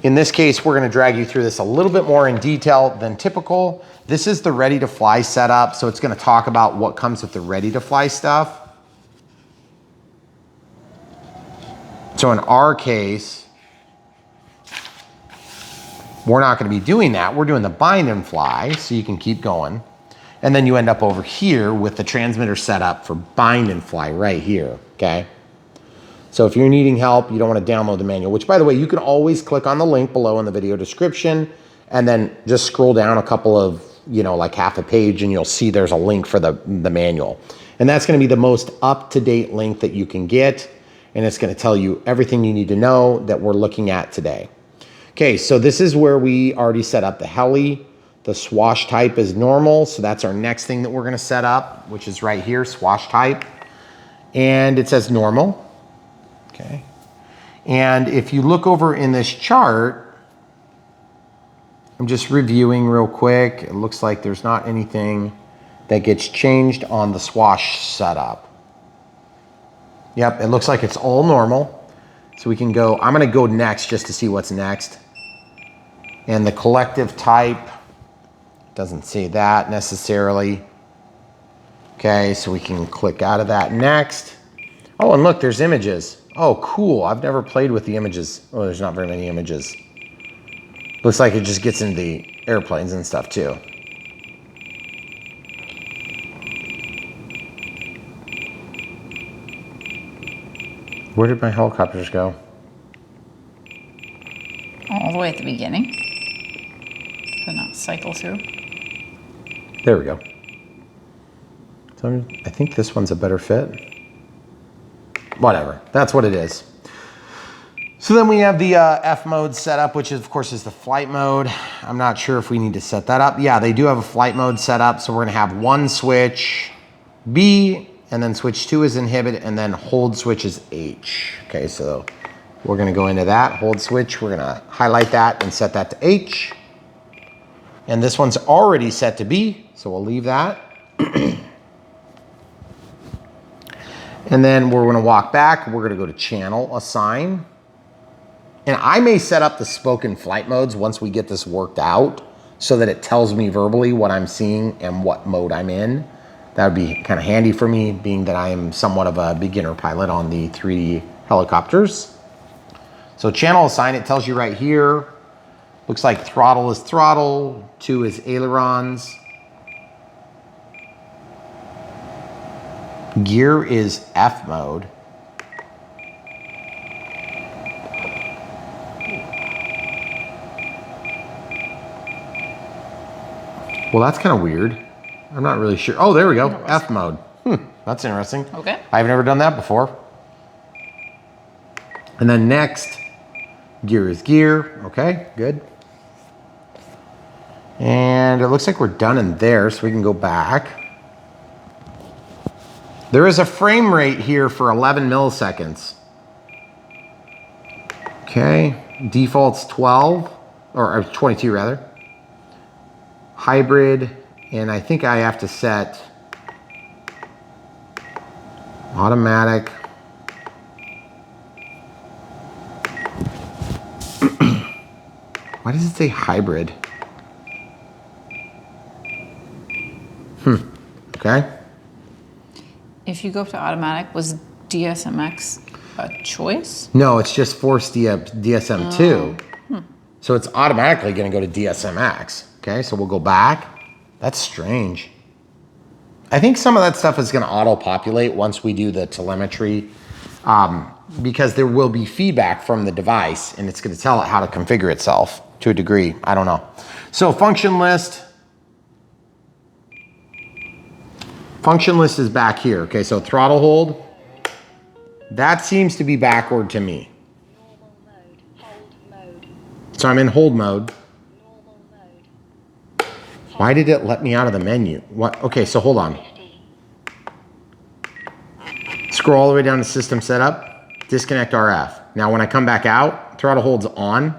In this case, we're gonna drag you through this a little bit more in detail than typical. This is the ready to fly setup, so it's gonna talk about what comes with the ready to fly stuff. So in our case, we're not gonna be doing that. We're doing the bind and fly, so you can keep going. And then you end up over here with the transmitter set up for bind and fly right here, okay? So if you're needing help, you don't wanna download the manual, which by the way, you can always click on the link below in the video description and then just scroll down a couple of, like half a page and you'll see there's a link for the manual. And that's gonna be the most up-to-date link that you can get. And it's gonna tell you everything you need to know that we're looking at today. Okay, so this is where we already set up the heli. The swash type is normal, so that's our next thing that we're gonna set up, which is right here, swash type. And it says normal, okay. And if you look over in this chart, I'm just reviewing real quick. It looks like there's not anything that gets changed on the swash setup. Yep, it looks like it's all normal. So we can go, I'm gonna go next just to see what's next. And the collective type, doesn't say that necessarily. Okay, so we can click out of that next. Oh, and look, there's images. Oh, cool, I've never played with the images. Oh, there's not very many images. Looks like it just gets into the airplanes and stuff too. Where did my helicopters go? All the way at the beginning. So not cycle through. There we go. So I think this one's a better fit. Whatever, that's what it is. So then we have the F mode set up, which is, of course, is the flight mode. I'm not sure if we need to set that up. Yeah, they do have a flight mode set up. So we're gonna have one switch B, and then switch 2 is inhibit, and then hold switch is H. Okay, so we're gonna go into that, hold switch. We're gonna highlight that and set that to H. And this one's already set to B, so we'll leave that. And then we're gonna walk back. We're gonna go to channel, assign. And I may set up the spoken flight modes once we get this worked out so that it tells me verbally what I'm seeing and what mode I'm in. That would be kind of handy for me, being that I am somewhat of a beginner pilot on the 3D helicopters. So channel assign, it tells you right here. Looks like throttle is throttle, 2 is ailerons. Gear is F mode. Well, that's kind of weird. I'm not really sure. Oh, there we go. F mode. That's interesting. Okay. I've never done that before. And then next, gear is gear. Okay, good. And it looks like we're done in there, so we can go back. There is a frame rate here for 11 milliseconds. Okay, default's 12, or 22 rather. Hybrid, and I think I have to set automatic. Why does it say hybrid? Okay. If you go up to automatic, was DSMX a choice? No, it's just forced DSM2. So it's automatically going to go to DSMX. Okay, so we'll go back. That's strange. I think some of that stuff is going to auto-populate once we do the telemetry, because there will be feedback from the device and it's going to tell it how to configure itself to a degree. I don't know. So function list. Function list is back here. Okay, so throttle hold. That seems to be backward to me. So I'm in hold mode. Why did it let me out of the menu? What? Okay, so hold on. Scroll all the way down to system setup, disconnect RF. Now when I come back out, throttle hold's on.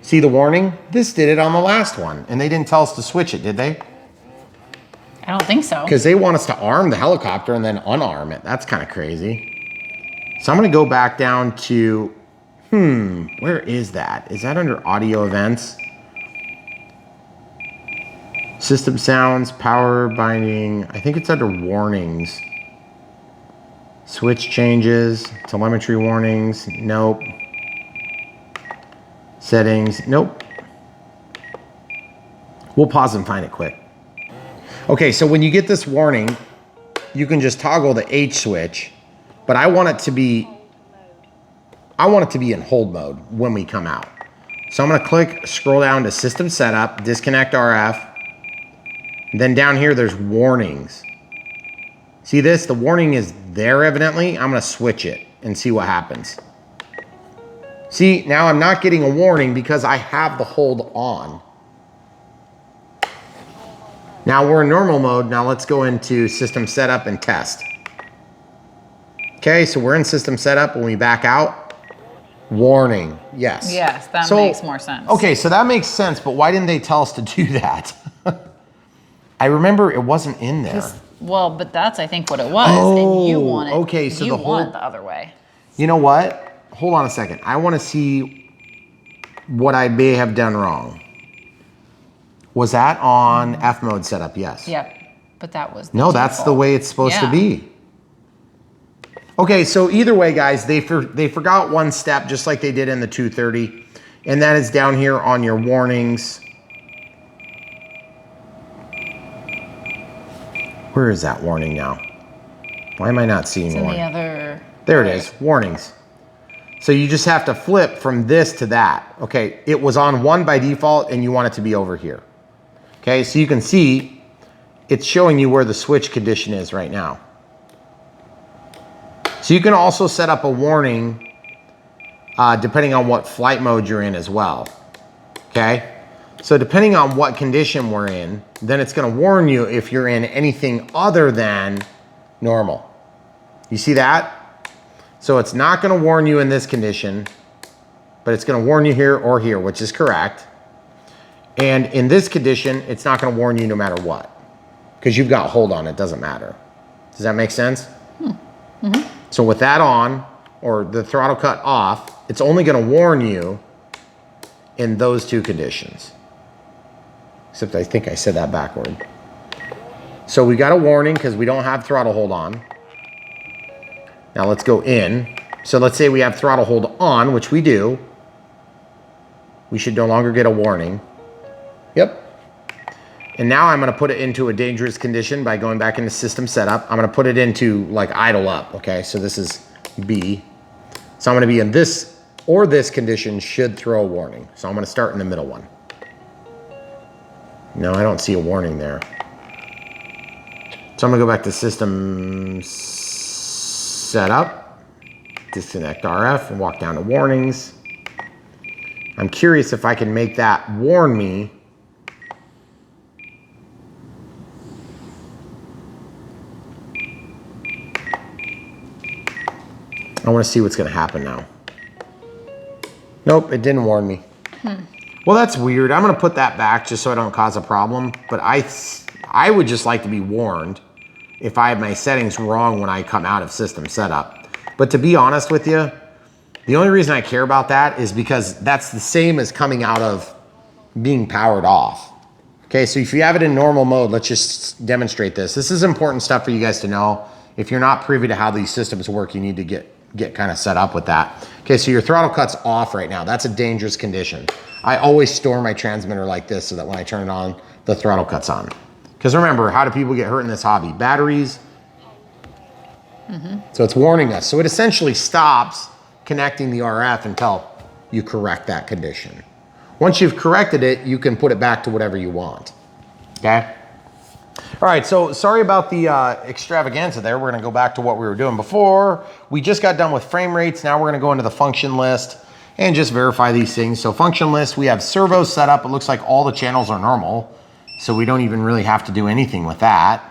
See the warning? This did it on the last one, and they didn't tell us to switch it, did they? I don't think so. Because they want us to arm the helicopter and then unarm it. That's kind of crazy. So I'm gonna go back down to, where is that? Is that under audio events? System sounds, power binding. I think it's under warnings. Switch changes, telemetry warnings, nope. Settings, nope. We'll pause and find it quick. Okay, so when you get this warning, you can just toggle the H switch, but I want it to be in hold mode when we come out. So I'm gonna scroll down to system setup, disconnect RF. Then down here, there's warnings. See this? The warning is there evidently. I'm gonna switch it and see what happens. See, now I'm not getting a warning because I have the hold on. Now we're in normal mode. Now let's go into system setup and test. Okay, so we're in system setup. When we back out, Warning, yes. Yes, that makes more sense. Okay, so that makes sense, but why didn't they tell us to do that? I remember it wasn't in there. Well, but that's I think what it was, and you want it. Okay, so you want it the other way. You know what? Hold on a second. I want to see what I may have done wrong. Was that on F mode setup? Yes. Yep, but that was no. That's the way it's supposed to be. Okay, so either way, guys, they forgot one step, just like they did in the 230, and that is down here on your warnings. Where is that warning now? Why am I not seeing one? It's in the other. There it is, warnings. So you just have to flip from this to that. Okay, it was on 1 by default, and you want it to be over here. Okay, so you can see it's showing you where the switch condition is right now. So you can also set up a warning depending on what flight mode you're in as well. Okay, so depending on what condition we're in, then it's going to warn you if you're in anything other than normal. You see that? So it's not going to warn you in this condition, but it's going to warn you here or here, which is correct. And in this condition, it's not going to warn you no matter what, because you've got hold on, it doesn't matter. Does that make sense? Mm-hmm. So with that on, or the throttle cut off, it's only going to warn you in those two conditions. Except I think I said that backward. So we got a warning because we don't have throttle hold on. Now let's go in. So let's say we have throttle hold on, which we do. We should no longer get a warning. Yep. And now I'm going to put it into a dangerous condition by going back into system setup. I'm going to put it into like idle up. Okay, so this is B. So I'm going to be in this or this condition should throw a warning. So I'm going to start in the middle one. No, I don't see a warning there. So I'm going to go back to system setup, disconnect RF, and walk down to warnings. I'm curious if I can make that warn me. I want to see what's going to happen now. Nope, it didn't warn me. Well, that's weird. I'm going to put that back just so I don't cause a problem. But I would just like to be warned if I have my settings wrong when I come out of system setup. But to be honest with you, the only reason I care about that is because that's the same as coming out of being powered off. Okay, so if you have it in normal mode, let's just demonstrate this. This is important stuff for you guys to know. If you're not privy to how these systems work, you need to get kind of set up with that. Okay, so your throttle cut's off right now. That's a dangerous condition. I always store my transmitter like this so that when I turn it on, the throttle cut's on. Because remember, how do people get hurt in this hobby? Batteries. So it's warning us. So it essentially stops connecting the RF until you correct that condition. Once you've corrected it, you can put it back to whatever you want. Okay? All right, so sorry about the extravaganza there. We're gonna go back to what we were doing before. We just got done with frame rates. Now we're gonna go into the function list and just verify these things. So function list, we have servos set up. It looks like all the channels are normal, so we don't even really have to do anything with that.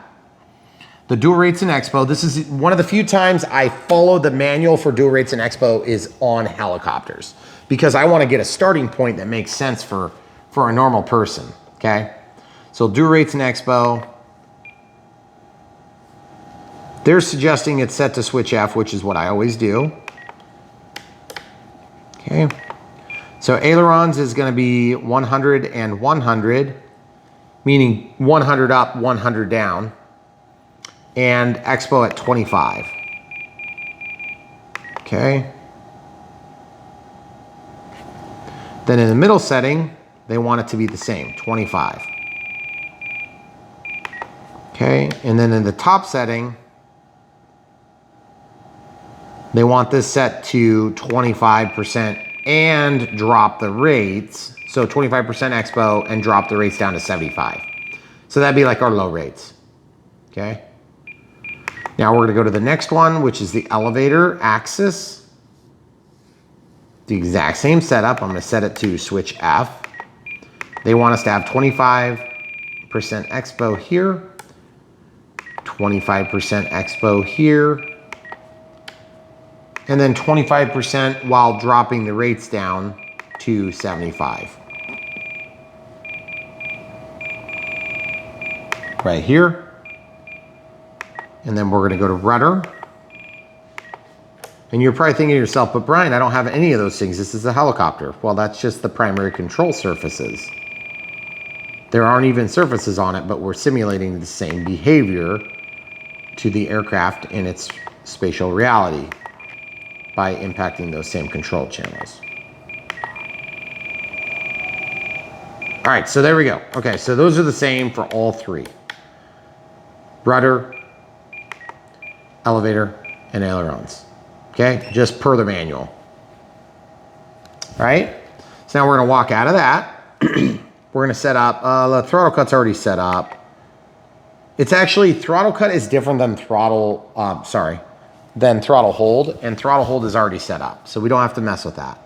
The dual rates in Expo, this is one of the few times I follow the manual for dual rates in Expo is on helicopters, because I wanna get a starting point that makes sense for a normal person, okay? So dual rates in Expo, they're suggesting it's set to switch F, which is what I always do. Okay, so ailerons is going to be 100 and 100, meaning 100 up, 100 down, and Expo at 25. Okay. Then in the middle setting, they want it to be the same, 25. Okay, and then in the top setting, they want this set to 25% and drop the rates. So 25% Expo and drop the rates down to 75. So that'd be like our low rates. Okay. Now we're gonna go to the next one, which is the elevator axis. The exact same setup. I'm gonna set it to switch F. They want us to have 25% Expo here, 25% Expo here, And then 25% while dropping the rates down to 75. Right here. And then we're gonna go to rudder. And you're probably thinking to yourself, but Brian, I don't have any of those things. This is a helicopter. Well, that's just the primary control surfaces. There aren't even surfaces on it, but we're simulating the same behavior to the aircraft in its spatial reality by impacting those same control channels. All right, so there we go. Okay, so those are the same for all three. Rudder, elevator, and ailerons. Okay, just per the manual. All right, so now we're gonna walk out of that. We're gonna set up, the throttle cut's already set up. It's actually, throttle cut is different than throttle hold, and throttle hold is already set up, so we don't have to mess with that.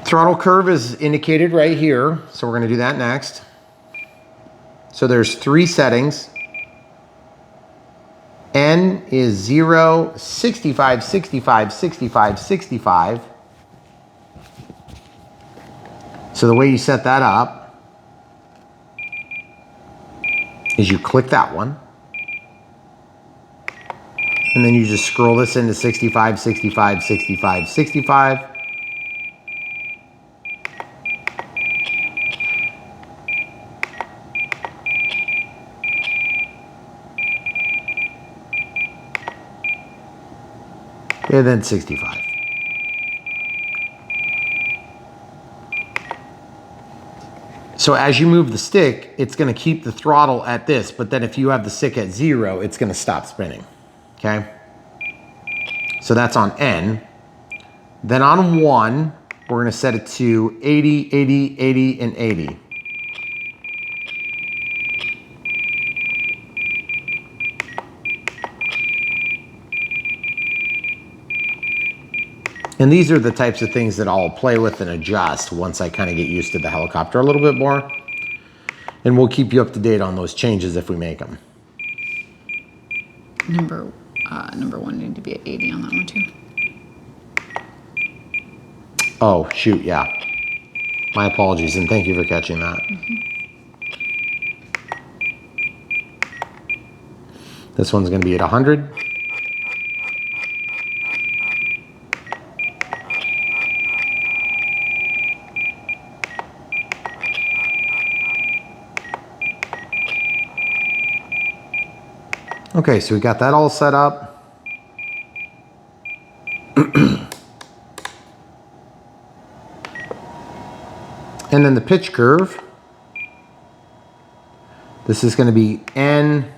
Throttle curve is indicated right here, so we're gonna do that next. So there's 3 settings. N is 0, 65, 65, 65, 65. So the way you set that up is you click that one. And then you just scroll this into 65, 65, 65, 65. And then 65. So as you move the stick, it's gonna keep the throttle at this, but then if you have the stick at 0, it's gonna stop spinning, okay? So that's on N. Then on 1, we're gonna set it to 80, 80, 80, and 80. And these are the types of things that I'll play with and adjust once I kind of get used to the helicopter a little bit more. And we'll keep you up to date on those changes if we make them. Number 1 need to be at 80 on that one too. Oh, shoot, yeah. My apologies, and thank you for catching that. This one's gonna be at 100. Okay, so we got that all set up. And then the pitch curve. This is going to be N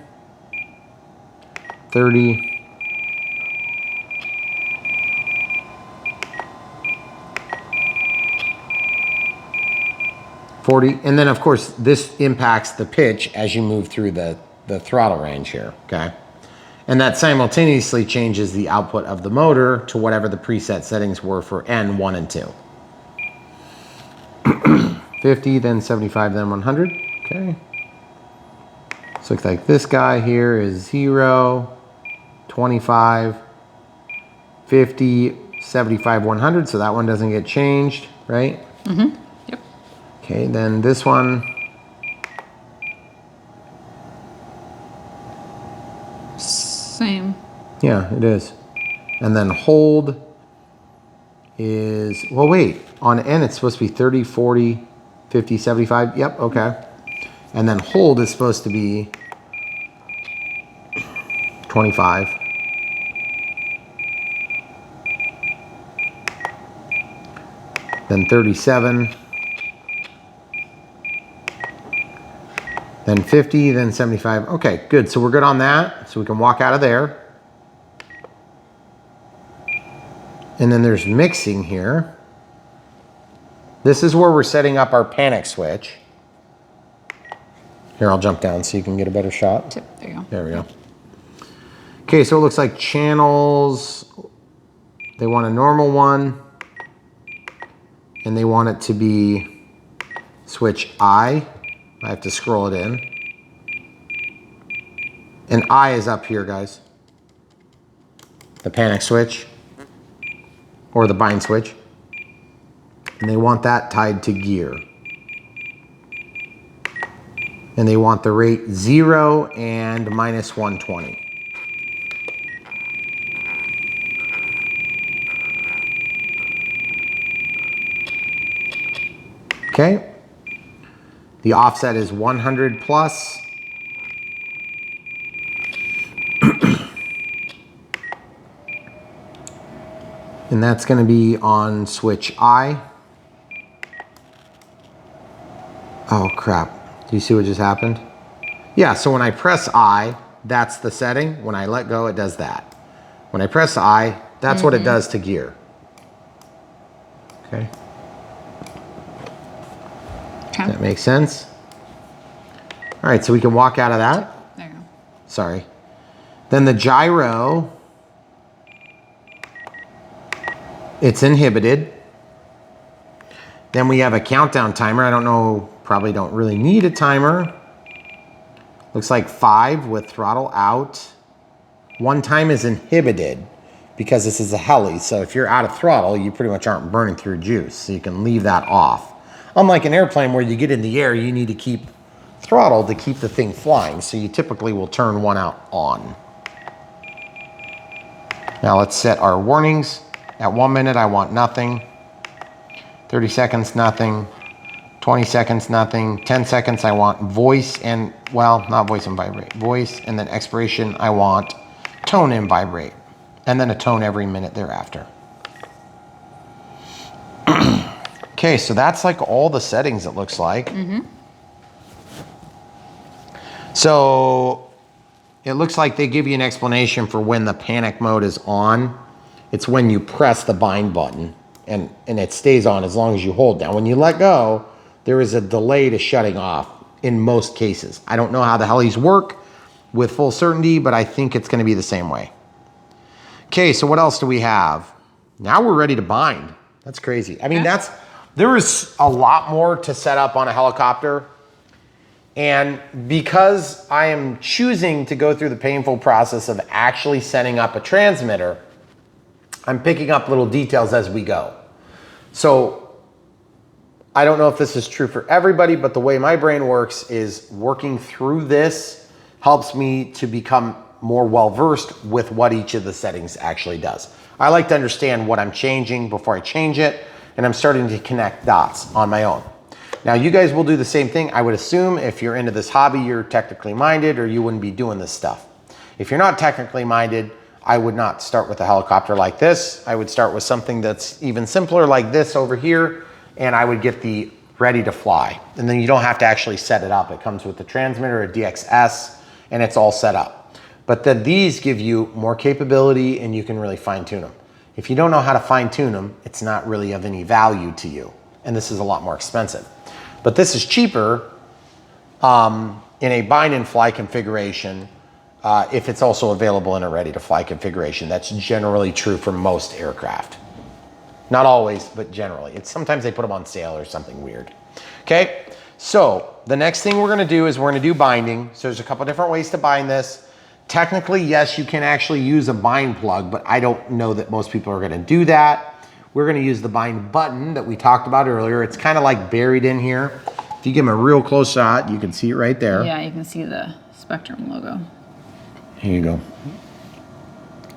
30. And then of course this impacts the pitch as you move through the throttle range here, okay? And that simultaneously changes the output of the motor to whatever the preset settings were for N 1 and 2. 50, then 75, then 100, okay? So looks like this guy here is 0, 25, 50, 75, 100, so that one doesn't get changed, right? Mm-hmm. Yep. Okay, then this one. Same. Yeah, it is. And then hold is, well, wait, on N it's supposed to be 30, 40, 50, 75. Yep, okay. And then hold is supposed to be 25. Then 37. Then 50, then 75. Okay, good. So we're good on that. So we can walk out of there. And then there's mixing here. This is where we're setting up our panic switch. Here, I'll jump down so you can get a better shot. Yep, there you go. There we go. Okay, so it looks like channels, they want a normal one. And they want it to be switch I. I have to scroll it in. And I is up here, guys. the panic switch or the bind switch, and they want that tied to gear. And they want the rate 0 and minus 120. Okay. The offset is 100 plus. And that's going to be on switch I. Oh crap. Do you see what just happened? Yeah, so when I press I, that's the setting. When I let go, it does that. When I press I, that's what it does to gear. Okay. Does that make sense? All right, so we can walk out of that. There you go. Sorry. Then the gyro, it's inhibited. Then we have a countdown timer. I don't know, probably don't really need a timer. Looks like 5 with throttle out. 1 time is inhibited because this is a heli. So if you're out of throttle, you pretty much aren't burning through juice. So you can leave that off. Unlike an airplane where you get in the air, you need to keep throttle to keep the thing flying. So you typically will turn one out on. Now let's set our warnings. At 1 minute, I want nothing. 30 seconds, nothing. 20 seconds, nothing. 10 seconds, I want voice and, well, not voice and vibrate. Voice, and then expiration, I want tone and vibrate. And then a tone every minute thereafter. Okay, so that's like all the settings, it looks like. So it looks like they give you an explanation for when the panic mode is on. It's when you press the bind button and it stays on as long as you hold down. When you let go, there is a delay to shutting off in most cases. I don't know how the helis work with full certainty, but I think it's gonna be the same way. Okay, so what else do we have? Now we're ready to bind. That's crazy. I mean, there is a lot more to set up on a helicopter. And because I am choosing to go through the painful process of actually setting up a transmitter, I'm picking up little details as we go. So I don't know if this is true for everybody, but the way my brain works is working through this helps me to become more well-versed with what each of the settings actually does. I like to understand what I'm changing before I change it, and I'm starting to connect dots on my own. Now, you guys will do the same thing. I would assume if you're into this hobby, you're technically minded, or you wouldn't be doing this stuff. If you're not technically minded, I would not start with a helicopter like this. I would start with something that's even simpler like this over here, and I would get the ready to fly. And then you don't have to actually set it up. It comes with the transmitter, a DXS, and it's all set up. But then these give you more capability and you can really fine tune them. If you don't know how to fine tune them, it's not really of any value to you. And this is a lot more expensive. But this is cheaper in a bind and fly configuration if it's also available in a ready to fly configuration. That's generally true for most aircraft. Not always, but generally. It's sometimes they put them on sale or something weird. Okay, so the next thing we're gonna do is we're gonna do binding. So there's a couple different ways to bind this. Technically, yes, you can actually use a bind plug, but I don't know that most people are gonna do that. We're gonna use the bind button that we talked about earlier. It's kind of like buried in here. If you give them a real close shot, you can see it right there. Yeah, you can see the Spectrum logo. Here you go.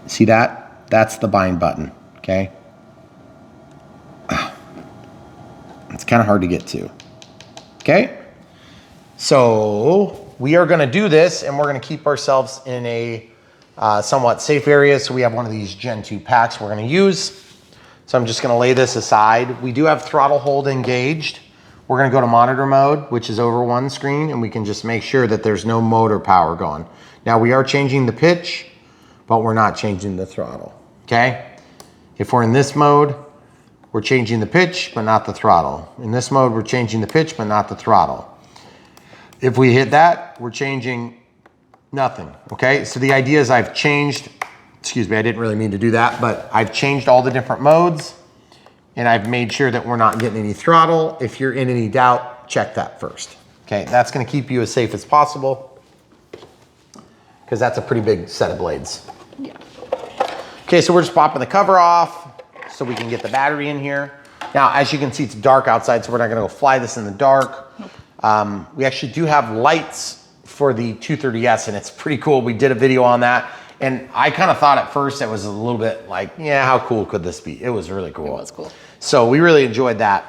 See that? That's the bind button, okay? It's kind of hard to get to, okay? So we are gonna do this and we're gonna keep ourselves in a somewhat safe area. So we have one of these Gen 2 packs we're gonna use. So I'm just gonna lay this aside. We do have throttle hold engaged. We're gonna go to monitor mode, which is over one screen, and we can just make sure that there's no motor power going. Now we are changing the pitch, but we're not changing the throttle, okay? If we're in this mode, we're changing the pitch, but not the throttle. In this mode, we're changing the pitch, but not the throttle. If we hit that, we're changing nothing, okay? So the idea is I've changed, excuse me, I didn't really mean to do that, but I've changed all the different modes and I've made sure that we're not getting any throttle. If you're in any doubt, check that first, okay? That's gonna keep you as safe as possible because that's a pretty big set of blades. Yeah. Okay, so we're just popping the cover off so we can get the battery in here. Now, as you can see, it's dark outside, so we're not gonna go fly this in the dark. Nope. We actually do have lights for the 230S, and it's pretty cool. We did a video on that, and I kind of thought at first it was a little bit like, yeah, how cool could this be? It was really cool. It was cool. So we really enjoyed that.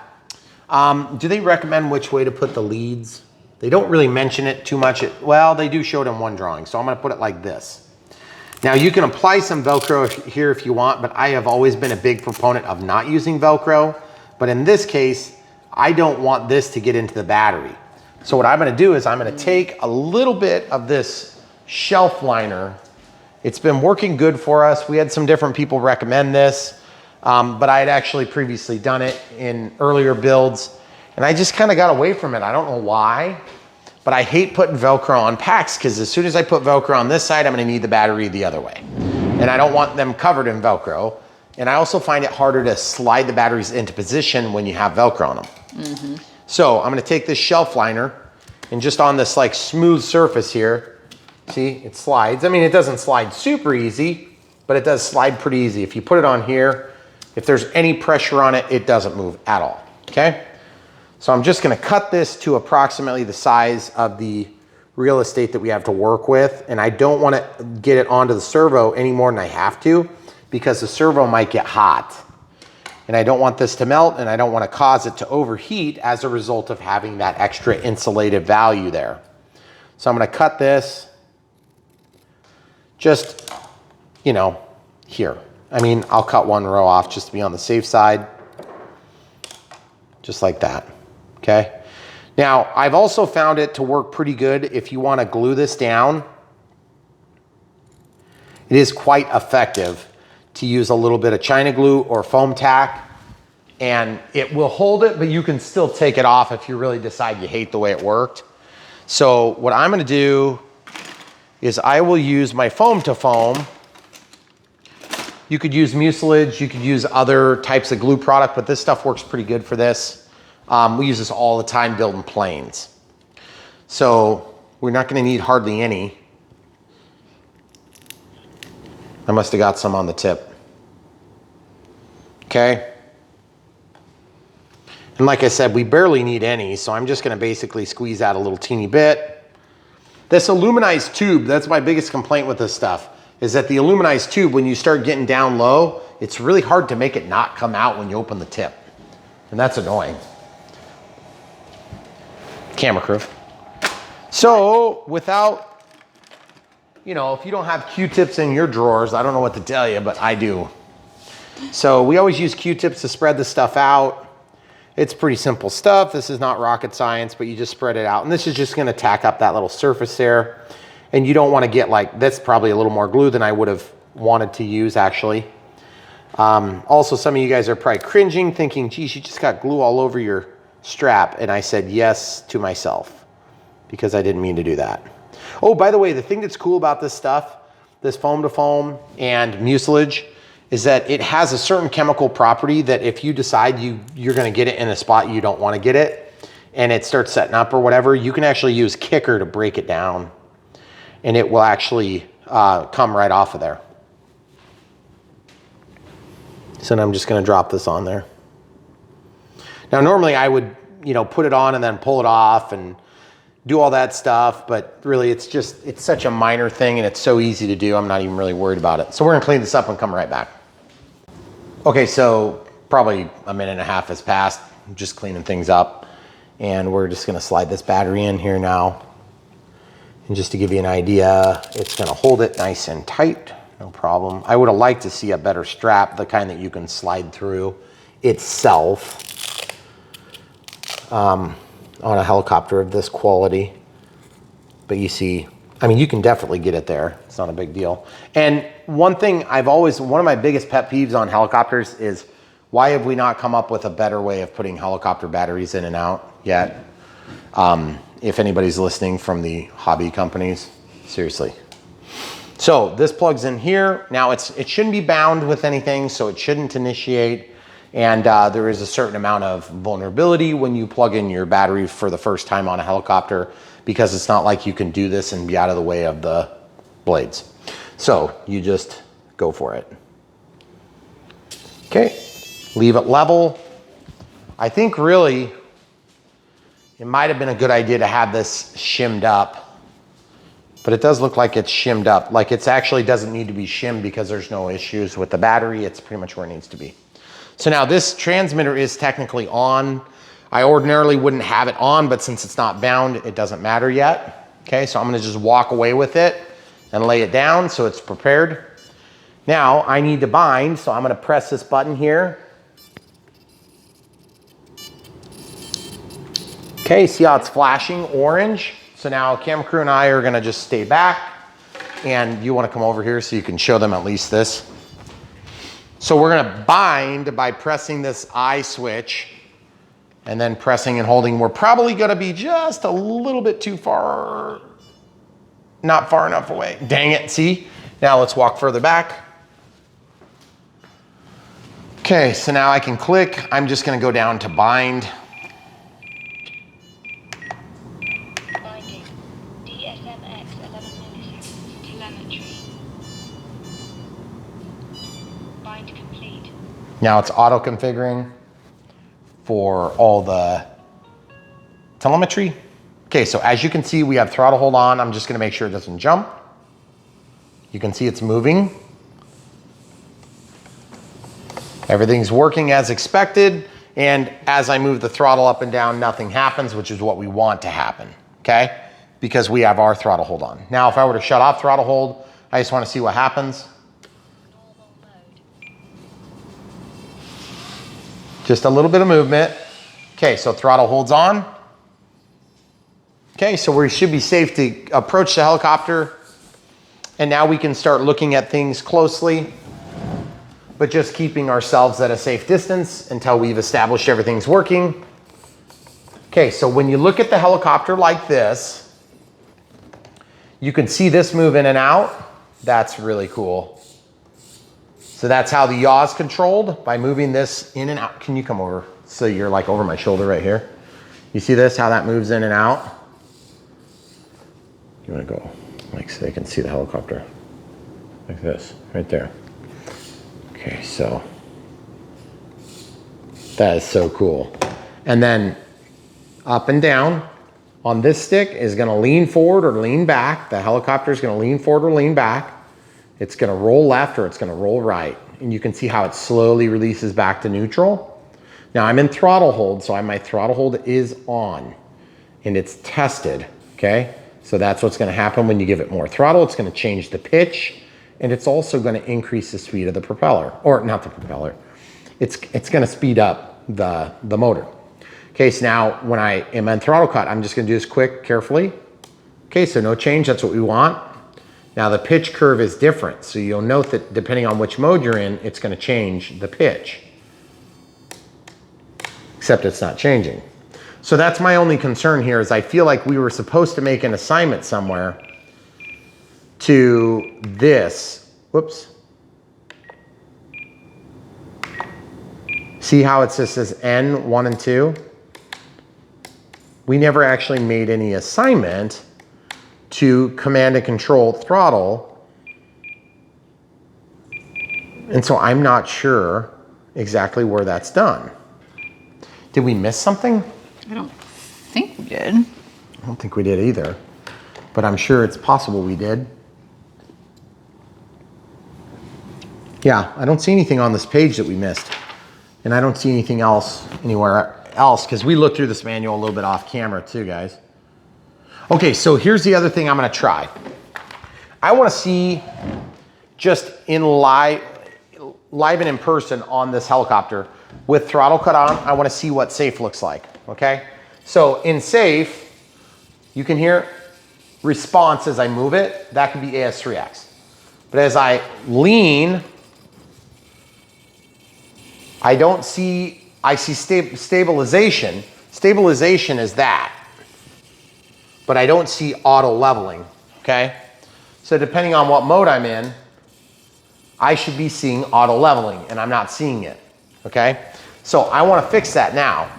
Do they recommend which way to put the leads? They don't really mention it too much. Well, they do show it in one drawing, so I'm gonna put it like this. Now you can apply some Velcro here if you want, but I have always been a big proponent of not using Velcro. But in this case, I don't want this to get into the battery. So what I'm gonna do is I'm gonna take a little bit of this shelf liner. It's been working good for us. We had some different people recommend this, but I had actually previously done it in earlier builds, and I just kind of got away from it. I don't know why. But I hate putting Velcro on packs because as soon as I put Velcro on this side, I'm gonna need the battery the other way. And I don't want them covered in Velcro. And I also find it harder to slide the batteries into position when you have Velcro on them. Mm-hmm. So I'm gonna take this shelf liner and just on this like smooth surface here, see, it slides. I mean, it doesn't slide super easy, but it does slide pretty easy. If you put it on here, if there's any pressure on it, it doesn't move at all, okay? So I'm just gonna cut this to approximately the size of the real estate that we have to work with. And I don't wanna get it onto the servo any more than I have to because the servo might get hot. And I don't want this to melt and I don't wanna cause it to overheat as a result of having that extra insulated value there. So I'm gonna cut this just, you know, here. I mean, I'll cut one row off just to be on the safe side, just like that. Okay. Now, I've also found it to work pretty good if you want to glue this down. It is quite effective to use a little bit of China glue or foam tack, and it will hold it, but you can still take it off if you really decide you hate the way it worked. So what I'm going to do is I will use my foam to foam. You could use mucilage, you could use other types of glue product, but this stuff works pretty good for this. We use this all the time building planes. So we're not gonna need hardly any. I must have got some on the tip. Okay. And like I said, we barely need any, so I'm just gonna basically squeeze out a little teeny bit. This aluminized tube, that's my biggest complaint with this stuff, is that the aluminized tube, when you start getting down low, it's really hard to make it not come out when you open the tip. And that's annoying. Camera crew. So without, you know, if you don't have Q-tips in your drawers, I don't know what to tell you, but I do. So we always use Q-tips to spread the stuff out. It's pretty simple stuff. This is not rocket science, but you just spread it out. And this is just gonna tack up that little surface there. And you don't wanna get like, that's probably a little more glue than I would have wanted to use actually. Also, some of you guys are probably cringing, thinking, geez, you just got glue all over your strap. And I said yes to myself because I didn't mean to do that. Oh, by the way, the thing that's cool about this stuff, this foam to foam and mucilage, is that it has a certain chemical property that if you decide you're gonna get it in a spot you don't wanna get it, and it starts setting up or whatever, you can actually use kicker to break it down, and it will actually come right off of there. So now I'm just gonna drop this on there. Now, normally I would, you know, put it on and then pull it off and do all that stuff, but really it's such a minor thing and it's so easy to do, I'm not even really worried about it. So we're gonna clean this up and come right back. Okay, so probably a minute and a half has passed. I'm just cleaning things up, and we're just gonna slide this battery in here now. And just to give you an idea, it's gonna hold it nice and tight, no problem. I would have liked to see a better strap, the kind that you can slide through itself. On a helicopter of this quality. But you see, I mean, you can definitely get it there. It's not a big deal. And one thing one of my biggest pet peeves on helicopters is why have we not come up with a better way of putting helicopter batteries in and out yet? If anybody's listening from the hobby companies, seriously. So this plugs in here. Now it shouldn't be bound with anything, so it shouldn't initiate. And there is a certain amount of vulnerability when you plug in your battery for the first time on a helicopter, because it's not like you can do this and be out of the way of the blades. So you just go for it. Okay, leave it level. I think really it might have been a good idea to have this shimmed up, but it does look like it's shimmed up. Like it actually doesn't need to be shimmed because there's no issues with the battery. It's pretty much where it needs to be. So now this transmitter is technically on. I ordinarily wouldn't have it on, but since it's not bound, it doesn't matter yet. Okay, so I'm gonna just walk away with it and lay it down so it's prepared. Now I need to bind, so I'm gonna press this button here. Okay, see how it's flashing orange? So now camera crew and I are gonna just stay back, and you wanna come over here so you can show them at least this. So we're gonna bind by pressing this I switch and then pressing and holding. We're probably gonna be just a little bit too far, not far enough away. Dang it, see? Now let's walk further back. Okay, so now I can click. I'm just gonna go down to bind. Binding. DSMX 11 milliseconds. Telemetry. Bind complete. Now it's auto configuring for all the telemetry. Okay, so as you can see, we have throttle hold on. I'm just gonna make sure it doesn't jump. You can see it's moving. Everything's working as expected. And as I move the throttle up and down, nothing happens, which is what we want to happen, okay? Because we have our throttle hold on. Now, if I were to shut off throttle hold, I just wanna see what happens. Normal mode. Just a little bit of movement. Okay, so throttle holds on. Okay, so we should be safe to approach the helicopter. And now we can start looking at things closely, but just keeping ourselves at a safe distance until we've established everything's working. Okay, so when you look at the helicopter like this, you can see this move in and out. That's really cool. So that's how the yaw is controlled, by moving this in and out. Can you come over? So you're like over my shoulder right here. You see this, how that moves in and out? You wanna go like so they can see the helicopter. Like this, right there. Okay, so that is so cool. And then up and down on this stick is gonna lean forward or lean back. The helicopter is gonna lean forward or lean back. It's gonna roll left or it's gonna roll right. And you can see how it slowly releases back to neutral. Now I'm in throttle hold, so my throttle hold is on and it's tested, okay? So that's what's gonna happen when you give it more throttle. It's gonna change the pitch, and it's also gonna increase the speed of the propeller, or not the propeller. It's gonna speed up the motor. Okay, so now when I am in throttle cut, I'm just gonna do this quick, carefully. Okay, so no change, that's what we want. Now the pitch curve is different, so you'll note that depending on which mode you're in, it's gonna change the pitch. Except it's not changing. So that's my only concern here, is I feel like we were supposed to make an assignment somewhere to this. Whoops. See how it just says N, 1 and 2? We never actually made any assignment to command and control throttle. And so I'm not sure exactly where that's done. Did we miss something? I don't think we did. I don't think we did either, but I'm sure it's possible we did. Yeah, I don't see anything on this page that we missed. And I don't see anything else anywhere else, because we looked through this manual a little bit off camera too, guys. Okay, so here's the other thing I'm gonna try. I wanna see just in live and in person on this helicopter with throttle cut on. I wanna see what safe looks like, okay? So in safe, you can hear response as I move it. That could be AS3X. But as I lean, I don't see, I see stabilization. Stabilization is that. But I don't see auto leveling, okay? So depending on what mode I'm in, I should be seeing auto leveling, and I'm not seeing it, okay? So I wanna fix that now.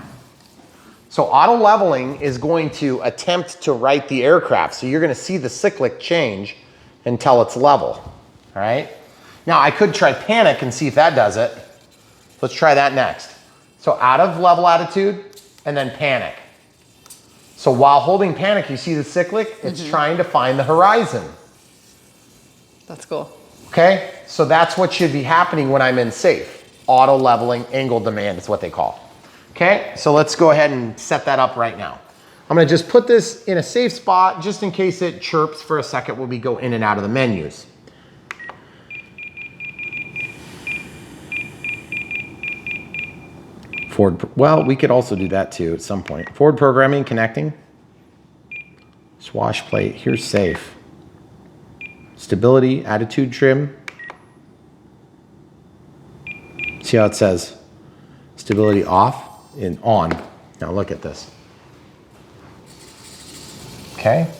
So auto leveling is going to attempt to right the aircraft. So you're gonna see the cyclic change until it's level, all right? Now I could try panic and see if that does it. Let's try that next. So out of level attitude and then panic. So while holding panic, you see the cyclic? It's trying to find the horizon. That's cool. Okay, so that's what should be happening when I'm in safe. Auto leveling angle demand is what they call. Okay, so let's go ahead and set that up right now. I'm gonna just put this in a safe spot just in case it chirps for a second when we go in and out of the menus. Well, we could also do that too at some point. Forward programming, connecting. Swash plate, here's safe. Stability, attitude trim. See how it says stability off and on. Now look at this. Okay,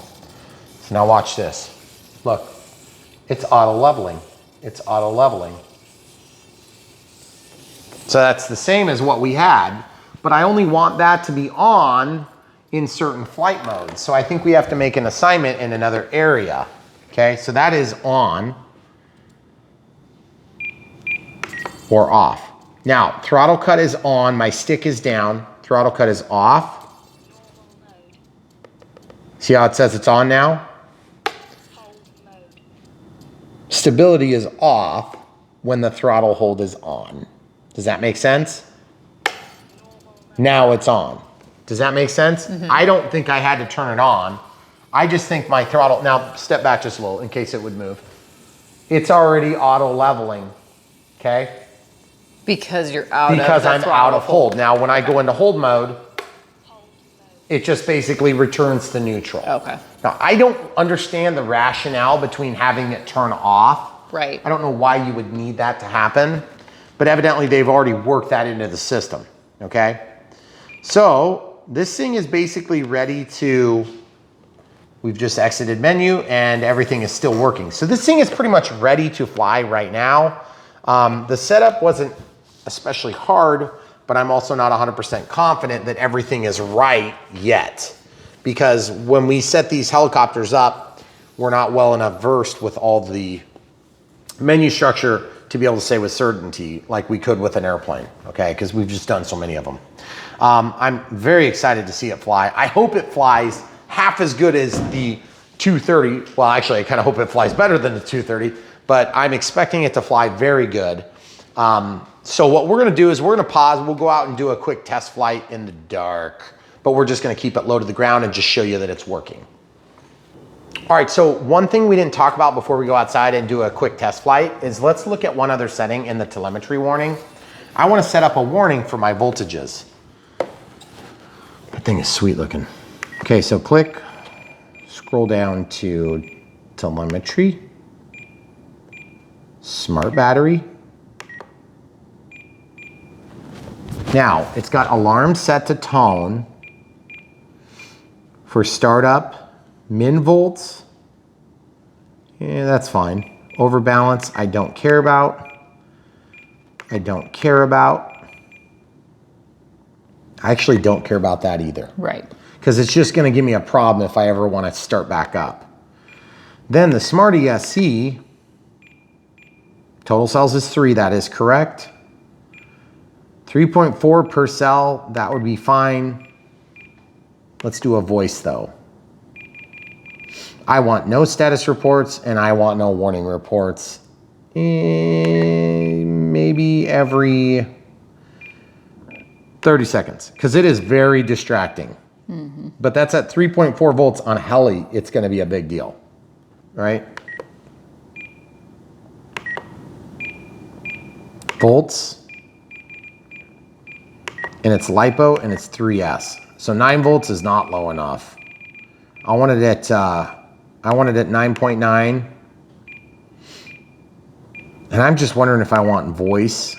so now watch this. Look, it's auto leveling. It's auto leveling. So that's the same as what we had, but I only want that to be on in certain flight modes. So I think we have to make an assignment in another area. Okay, so that is on or off. Now, throttle cut is on, my stick is down, throttle cut is off. Normal mode. See how it says it's on now? Hold mode. Stability is off when the throttle hold is on. Does that make sense? Normal mode. Now it's on. Does that make sense? I don't think I had to turn it on. I just think my throttle, now step back just a little in case it would move. It's already auto leveling, okay? Because you're out Because of I'm out of hold. Now when I go into hold mode, Hold mode. it just basically returns to neutral. Okay. Now I don't understand the rationale between having it turn off. Right. I don't know why you would need that to happen, but evidently they've already worked that into the system, okay? So this thing is basically ready to, we've just exited menu and everything is still working. So this thing is pretty much ready to fly right now. The setup wasn't especially hard, but I'm also not 100% confident that everything is right yet. Because when we set these helicopters up, we're not well enough versed with all the menu structure to be able to say with certainty like we could with an airplane, okay? Because we've just done so many of them. I'm very excited to see it fly. I hope it flies half as good as the 230. Well, actually, I kind of hope it flies better than the 230, but I'm expecting it to fly very good. So what we're gonna do is we're gonna pause. We'll go out and do a quick test flight in the dark, but we're just gonna keep it low to the ground and just show you that it's working. All right, so one thing we didn't talk about before we go outside and do a quick test flight is let's look at one other setting in the telemetry warning. I wanna set up a warning for my voltages. That thing is sweet looking. Okay, so click, scroll down to telemetry, smart battery. Now, it's got alarm set to tone for startup, min volts. Yeah, that's fine. Overbalance, I don't care about. I don't care about. I actually don't care about that either. Right. Because it's just gonna give me a problem if I ever wanna start back up. Then the Smart ESC, total cells is 3, that is correct. 3.4 per cell, that would be fine. Let's do a voice though. I want no status reports and I want no warning reports. Maybe every 30 seconds, because it is very distracting. But that's at 3.4 volts on Heli, it's gonna be a big deal, right? Volts, and it's LiPo and it's 3S. So 9 volts is not low enough. I want it at 9.9. And I'm just wondering if I want voice,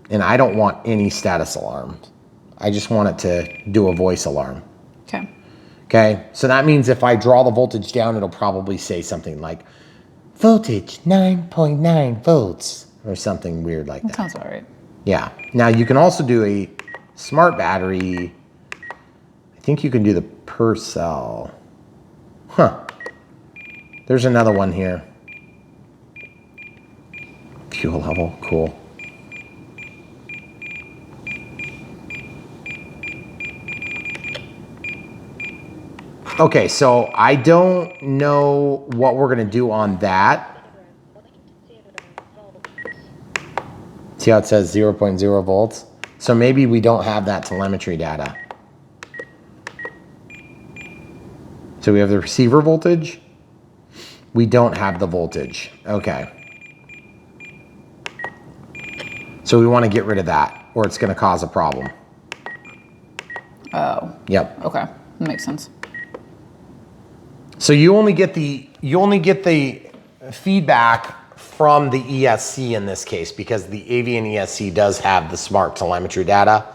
and I don't want any status alarms. I just want it to do a voice alarm. Okay. Okay, so that means if I draw the voltage down, it'll probably say something like voltage 9.9 volts or something weird like that. Sounds all right. Yeah. Now you can also do a smart battery. I think you can do the per cell. Huh. There's another one here. Fuel level, cool. Okay, so I don't know what we're gonna do on that. See how it says 0.0 volts? So maybe we don't have that telemetry data. So we have the receiver voltage. We don't have the voltage. Okay. So we want to get rid of that or it's going to cause a problem. Oh. Yep. Okay. That makes sense. So you only get the feedback from the ESC in this case because the Avian ESC does have the smart telemetry data,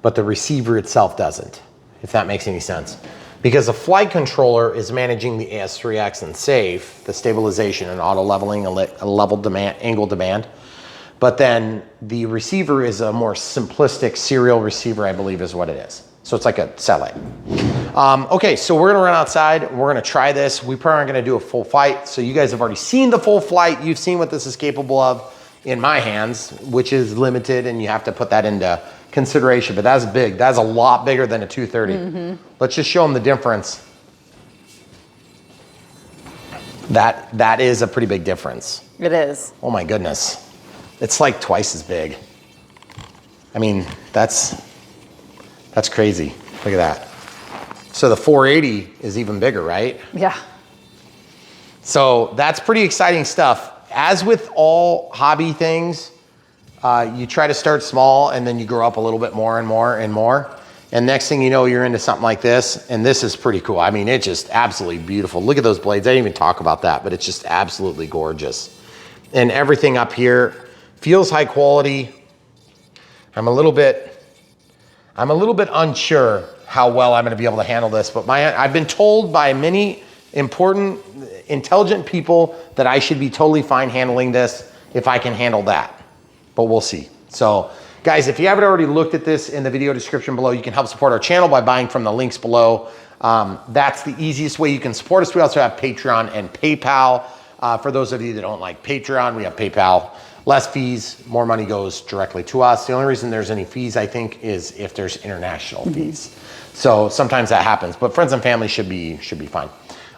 but the receiver itself doesn't, if that makes any sense. Because the flight controller is managing the AS3X and SAFE, the stabilization and auto leveling, a level demand, angle demand. But then the receiver is a more simplistic serial receiver, I believe is what it is. So it's like a satellite. Okay, so we're gonna run outside. We're gonna try this. We probably aren't gonna do a full flight. So you guys have already seen the full flight. You've seen what this is capable of in my hands, which is limited, and you have to put that into consideration. But that's big. That's a lot bigger than a 230. Let's just show them the difference. That is a pretty big difference. It is. Oh my goodness. It's like twice as big. I mean, that's crazy. Look at that. So the 480 is even bigger, right? Yeah. So that's pretty exciting stuff. As with all hobby things, you try to start small and then you grow up a little bit more and more and more. And next thing you know, you're into something like this. And this is pretty cool. I mean, it's just absolutely beautiful. Look at those blades. I didn't even talk about that, but it's just absolutely gorgeous. And everything up here feels high quality. I'm a little bit unsure how well I'm gonna be able to handle this, but I've been told by many important, intelligent people that I should be totally fine handling this if I can handle that, but we'll see. So guys, if you haven't already looked at this in the video description below, you can help support our channel by buying from the links below. That's the easiest way you can support us. We also have Patreon and PayPal. For those of you that don't like Patreon, we have PayPal. Less fees, more money goes directly to us. The only reason there's any fees, I think, is if there's international fees. So sometimes that happens, but friends and family should be fine.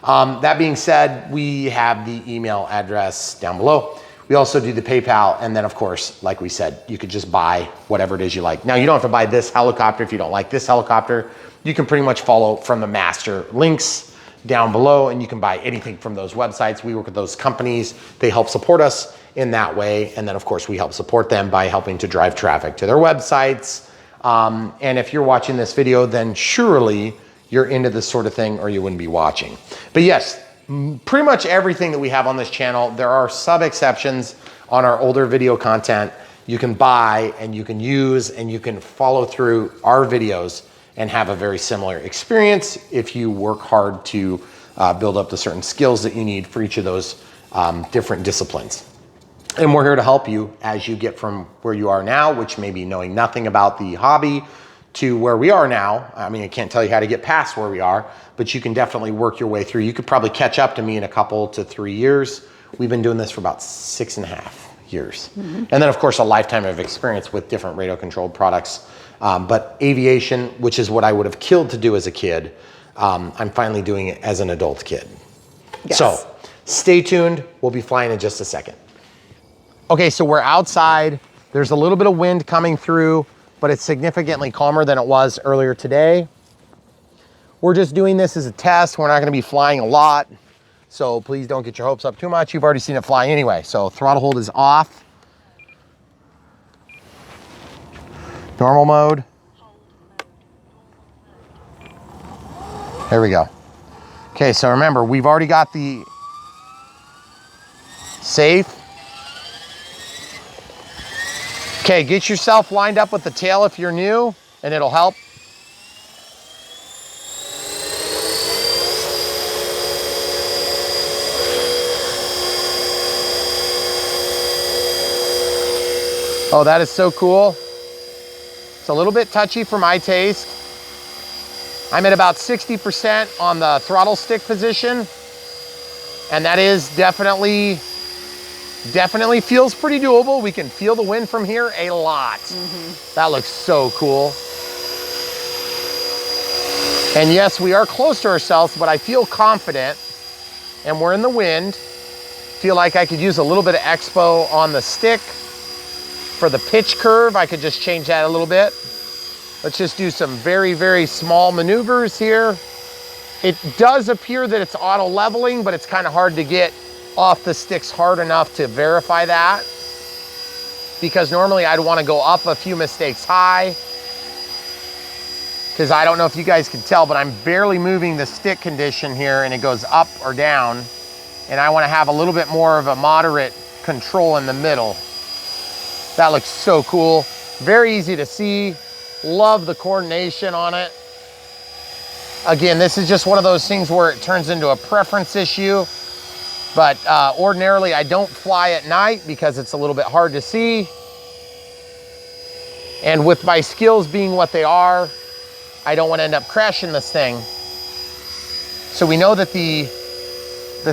That being said, we have the email address down below. We also do the PayPal, and then of course, like we said, you could just buy whatever it is you like. Now you don't have to buy this helicopter if you don't like this helicopter. You can pretty much follow from the master links down below, and you can buy anything from those websites. We work with those companies. They help support us in that way. And then of course we help support them by helping to drive traffic to their websites. And if you're watching this video, then surely you're into this sort of thing or you wouldn't be watching. But yes, pretty much everything that we have on this channel, there are sub exceptions on our older video content. You can buy and you can use and you can follow through our videos and have a very similar experience if you work hard to build up the certain skills that you need for each of those different disciplines. And we're here to help you as you get from where you are now, which may be knowing nothing about the hobby, to where we are now. I mean, I can't tell you how to get past where we are, but you can definitely work your way through. You could probably catch up to me in a couple to 3 years. We've been doing this for about 6.5 years. And then of course, a lifetime of experience with different radio controlled products. But aviation, which is what I would have killed to do as a kid, I'm finally doing it as an adult kid. Yes. So stay tuned. We'll be flying in just a second. Okay, so we're outside. There's a little bit of wind coming through, but it's significantly calmer than it was earlier today. We're just doing this as a test. We're not gonna be flying a lot, so please don't get your hopes up too much. You've already seen it fly anyway. So throttle hold is off. Normal mode. There we go. Okay, so remember, we've already got the safe. Okay, get yourself lined up with the tail if you're new, and it'll help. Oh, that is so cool. It's a little bit touchy for my taste. I'm at about 60% on the throttle stick position, and that is definitely feels pretty doable. We can feel the wind from here a lot. That looks so cool. And yes, we are close to ourselves, but I feel confident, and we're in the wind. Feel like I could use a little bit of expo on the stick. For the pitch curve, I could just change that a little bit. Let's just do some very, very small maneuvers here. It does appear that it's auto leveling, but it's kind of hard to get off the sticks hard enough to verify that. Because normally I'd want to go up a few mistakes high. Because I don't know if you guys can tell, but I'm barely moving the stick condition here, and it goes up or down. And I want to have a little bit more of a moderate control in the middle. That looks so cool. Very easy to see. Love the coordination on it. Again, this is just one of those things where it turns into a preference issue. But ordinarily, I don't fly at night because it's a little bit hard to see. And with my skills being what they are, I don't want to end up crashing this thing. So we know that the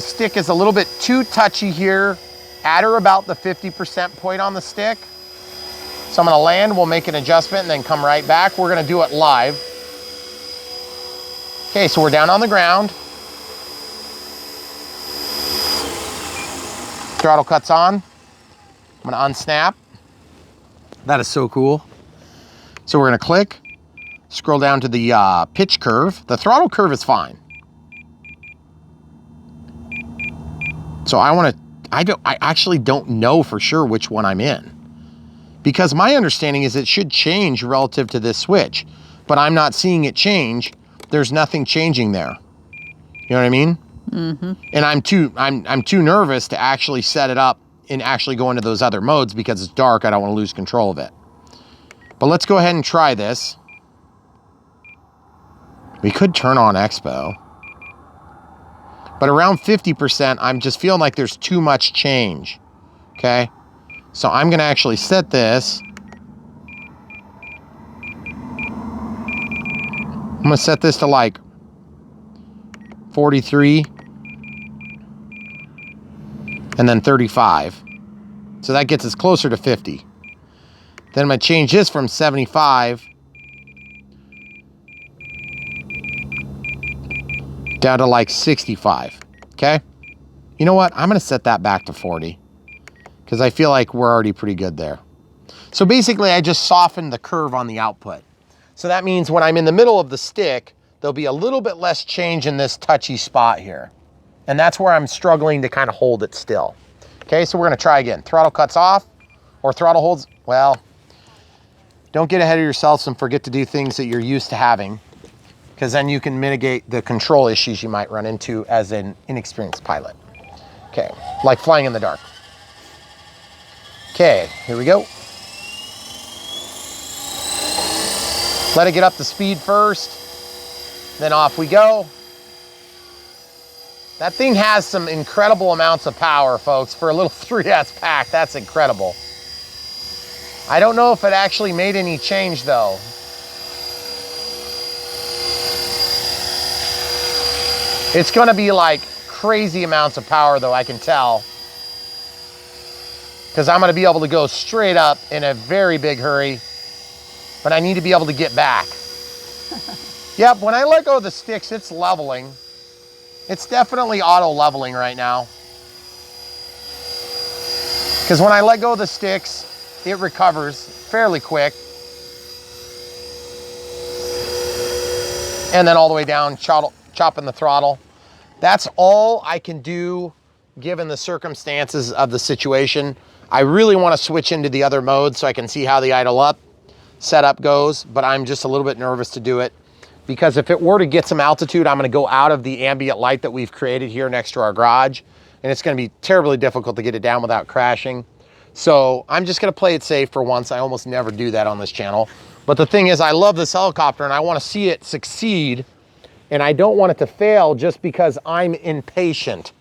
stick is a little bit too touchy here at or about the 50% point on the stick. So I'm gonna land, we'll make an adjustment and then come right back. We're gonna do it live. Okay, so we're down on the ground. Throttle cuts on. I'm gonna unsnap. That is so cool. So we're gonna click, scroll down to the pitch curve. The throttle curve is fine. So I actually don't know for sure which one I'm in. Because my understanding is it should change relative to this switch, but I'm not seeing it change. There's nothing changing there. You know what I mean? Mm-hmm. And I'm too nervous to actually set it up and actually go into those other modes because it's dark. I don't want to lose control of it. But let's go ahead and try this. We could turn on Expo. But around 50%, I'm just feeling like there's too much change. Okay? So I'm gonna actually set this. I'm gonna set this to like 43 and then 35. So that gets us closer to 50. Then I'm gonna change this from 75 down to like 65, okay? You know what? I'm gonna set that back to 40 because I feel like we're already pretty good there. So basically I just softened the curve on the output. So that means when I'm in the middle of the stick, there'll be a little bit less change in this touchy spot here. And that's where I'm struggling to kind of hold it still. Okay, so we're gonna try again. Throttle cuts off or throttle holds. Well, don't get ahead of yourselves and forget to do things that you're used to having, because then you can mitigate the control issues you might run into as an inexperienced pilot. Okay, like flying in the dark. Okay, here we go. Let it get up to speed first, then off we go. That thing has some incredible amounts of power, folks. For a little 3S pack, that's incredible. I don't know if it actually made any change though. It's gonna be like crazy amounts of power though, I can tell. Because I'm gonna be able to go straight up in a very big hurry, but I need to be able to get back. Yep, when I let go of the sticks, it's leveling. It's definitely auto leveling right now. Because when I let go of the sticks, it recovers fairly quick. And then all the way down, chopping the throttle. That's all I can do given the circumstances of the situation. I really want to switch into the other mode so I can see how the idle up setup goes, but I'm just a little bit nervous to do it because if it were to get some altitude, I'm going to go out of the ambient light that we've created here next to our garage, and it's going to be terribly difficult to get it down without crashing. So I'm just going to play it safe for once. I almost never do that on this channel. But the thing is, I love this helicopter and I want to see it succeed, and I don't want it to fail just because I'm impatient.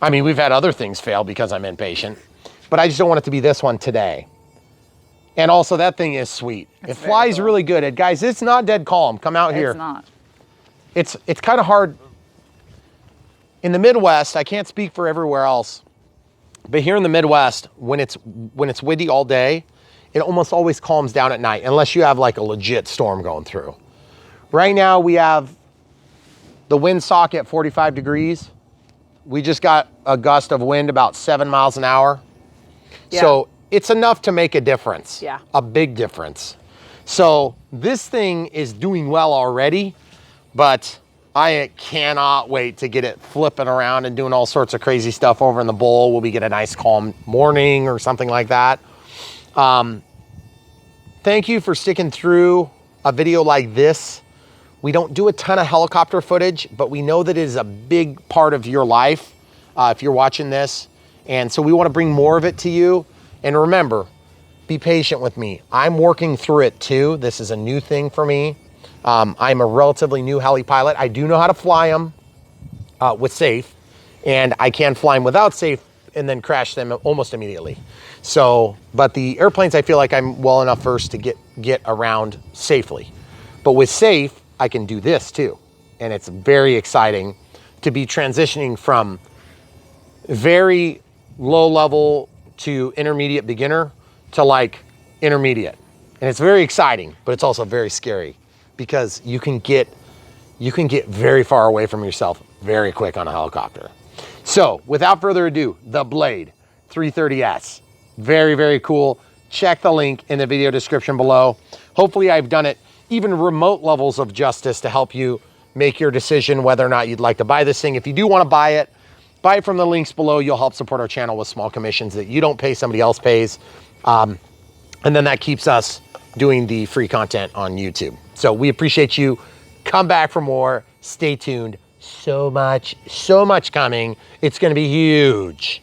I mean, we've had other things fail because I'm impatient, but I just don't want it to be this one today. And also that thing is sweet. It flies cool. Really good. Guys, it's not dead calm. Come out here. It's not. It's kind of hard. In the Midwest, I can't speak for everywhere else, but here in the Midwest, when it's windy all day, it almost always calms down at night, unless you have like a legit storm going through. Right now we have the windsock at 45 degrees. We just got a gust of wind about 7 miles an hour. Yeah. So it's enough to make a difference. Yeah. A big difference. So this thing is doing well already, but I cannot wait to get it flipping around and doing all sorts of crazy stuff over in the bowl where we get a nice calm morning or something like that. Thank you for sticking through a video like this. We don't do a ton of helicopter footage, but we know that it is a big part of your life if you're watching this. And so we want to bring more of it to you. And remember, be patient with me. I'm working through it too. This is a new thing for me. I'm a relatively new heli pilot. I do know how to fly them with safe, and I can fly them without safe and then crash them almost immediately. So, but the airplanes, I feel like I'm well enough first to get around safely. But with safe, I can do this too. And it's very exciting to be transitioning from very low level to intermediate beginner to like intermediate. And it's very exciting, but it's also very scary because you can get very far away from yourself very quick on a helicopter. So without further ado, the Blade 330S. Very, very cool. Check the link in the video description below. Hopefully I've done it even remote levels of justice to help you make your decision whether or not you'd like to buy this thing. If you do want to buy it from the links below. You'll help support our channel with small commissions that you don't pay, somebody else pays. And then that keeps us doing the free content on YouTube. So we appreciate you. Come back for more. Stay tuned. So much coming. It's going to be huge.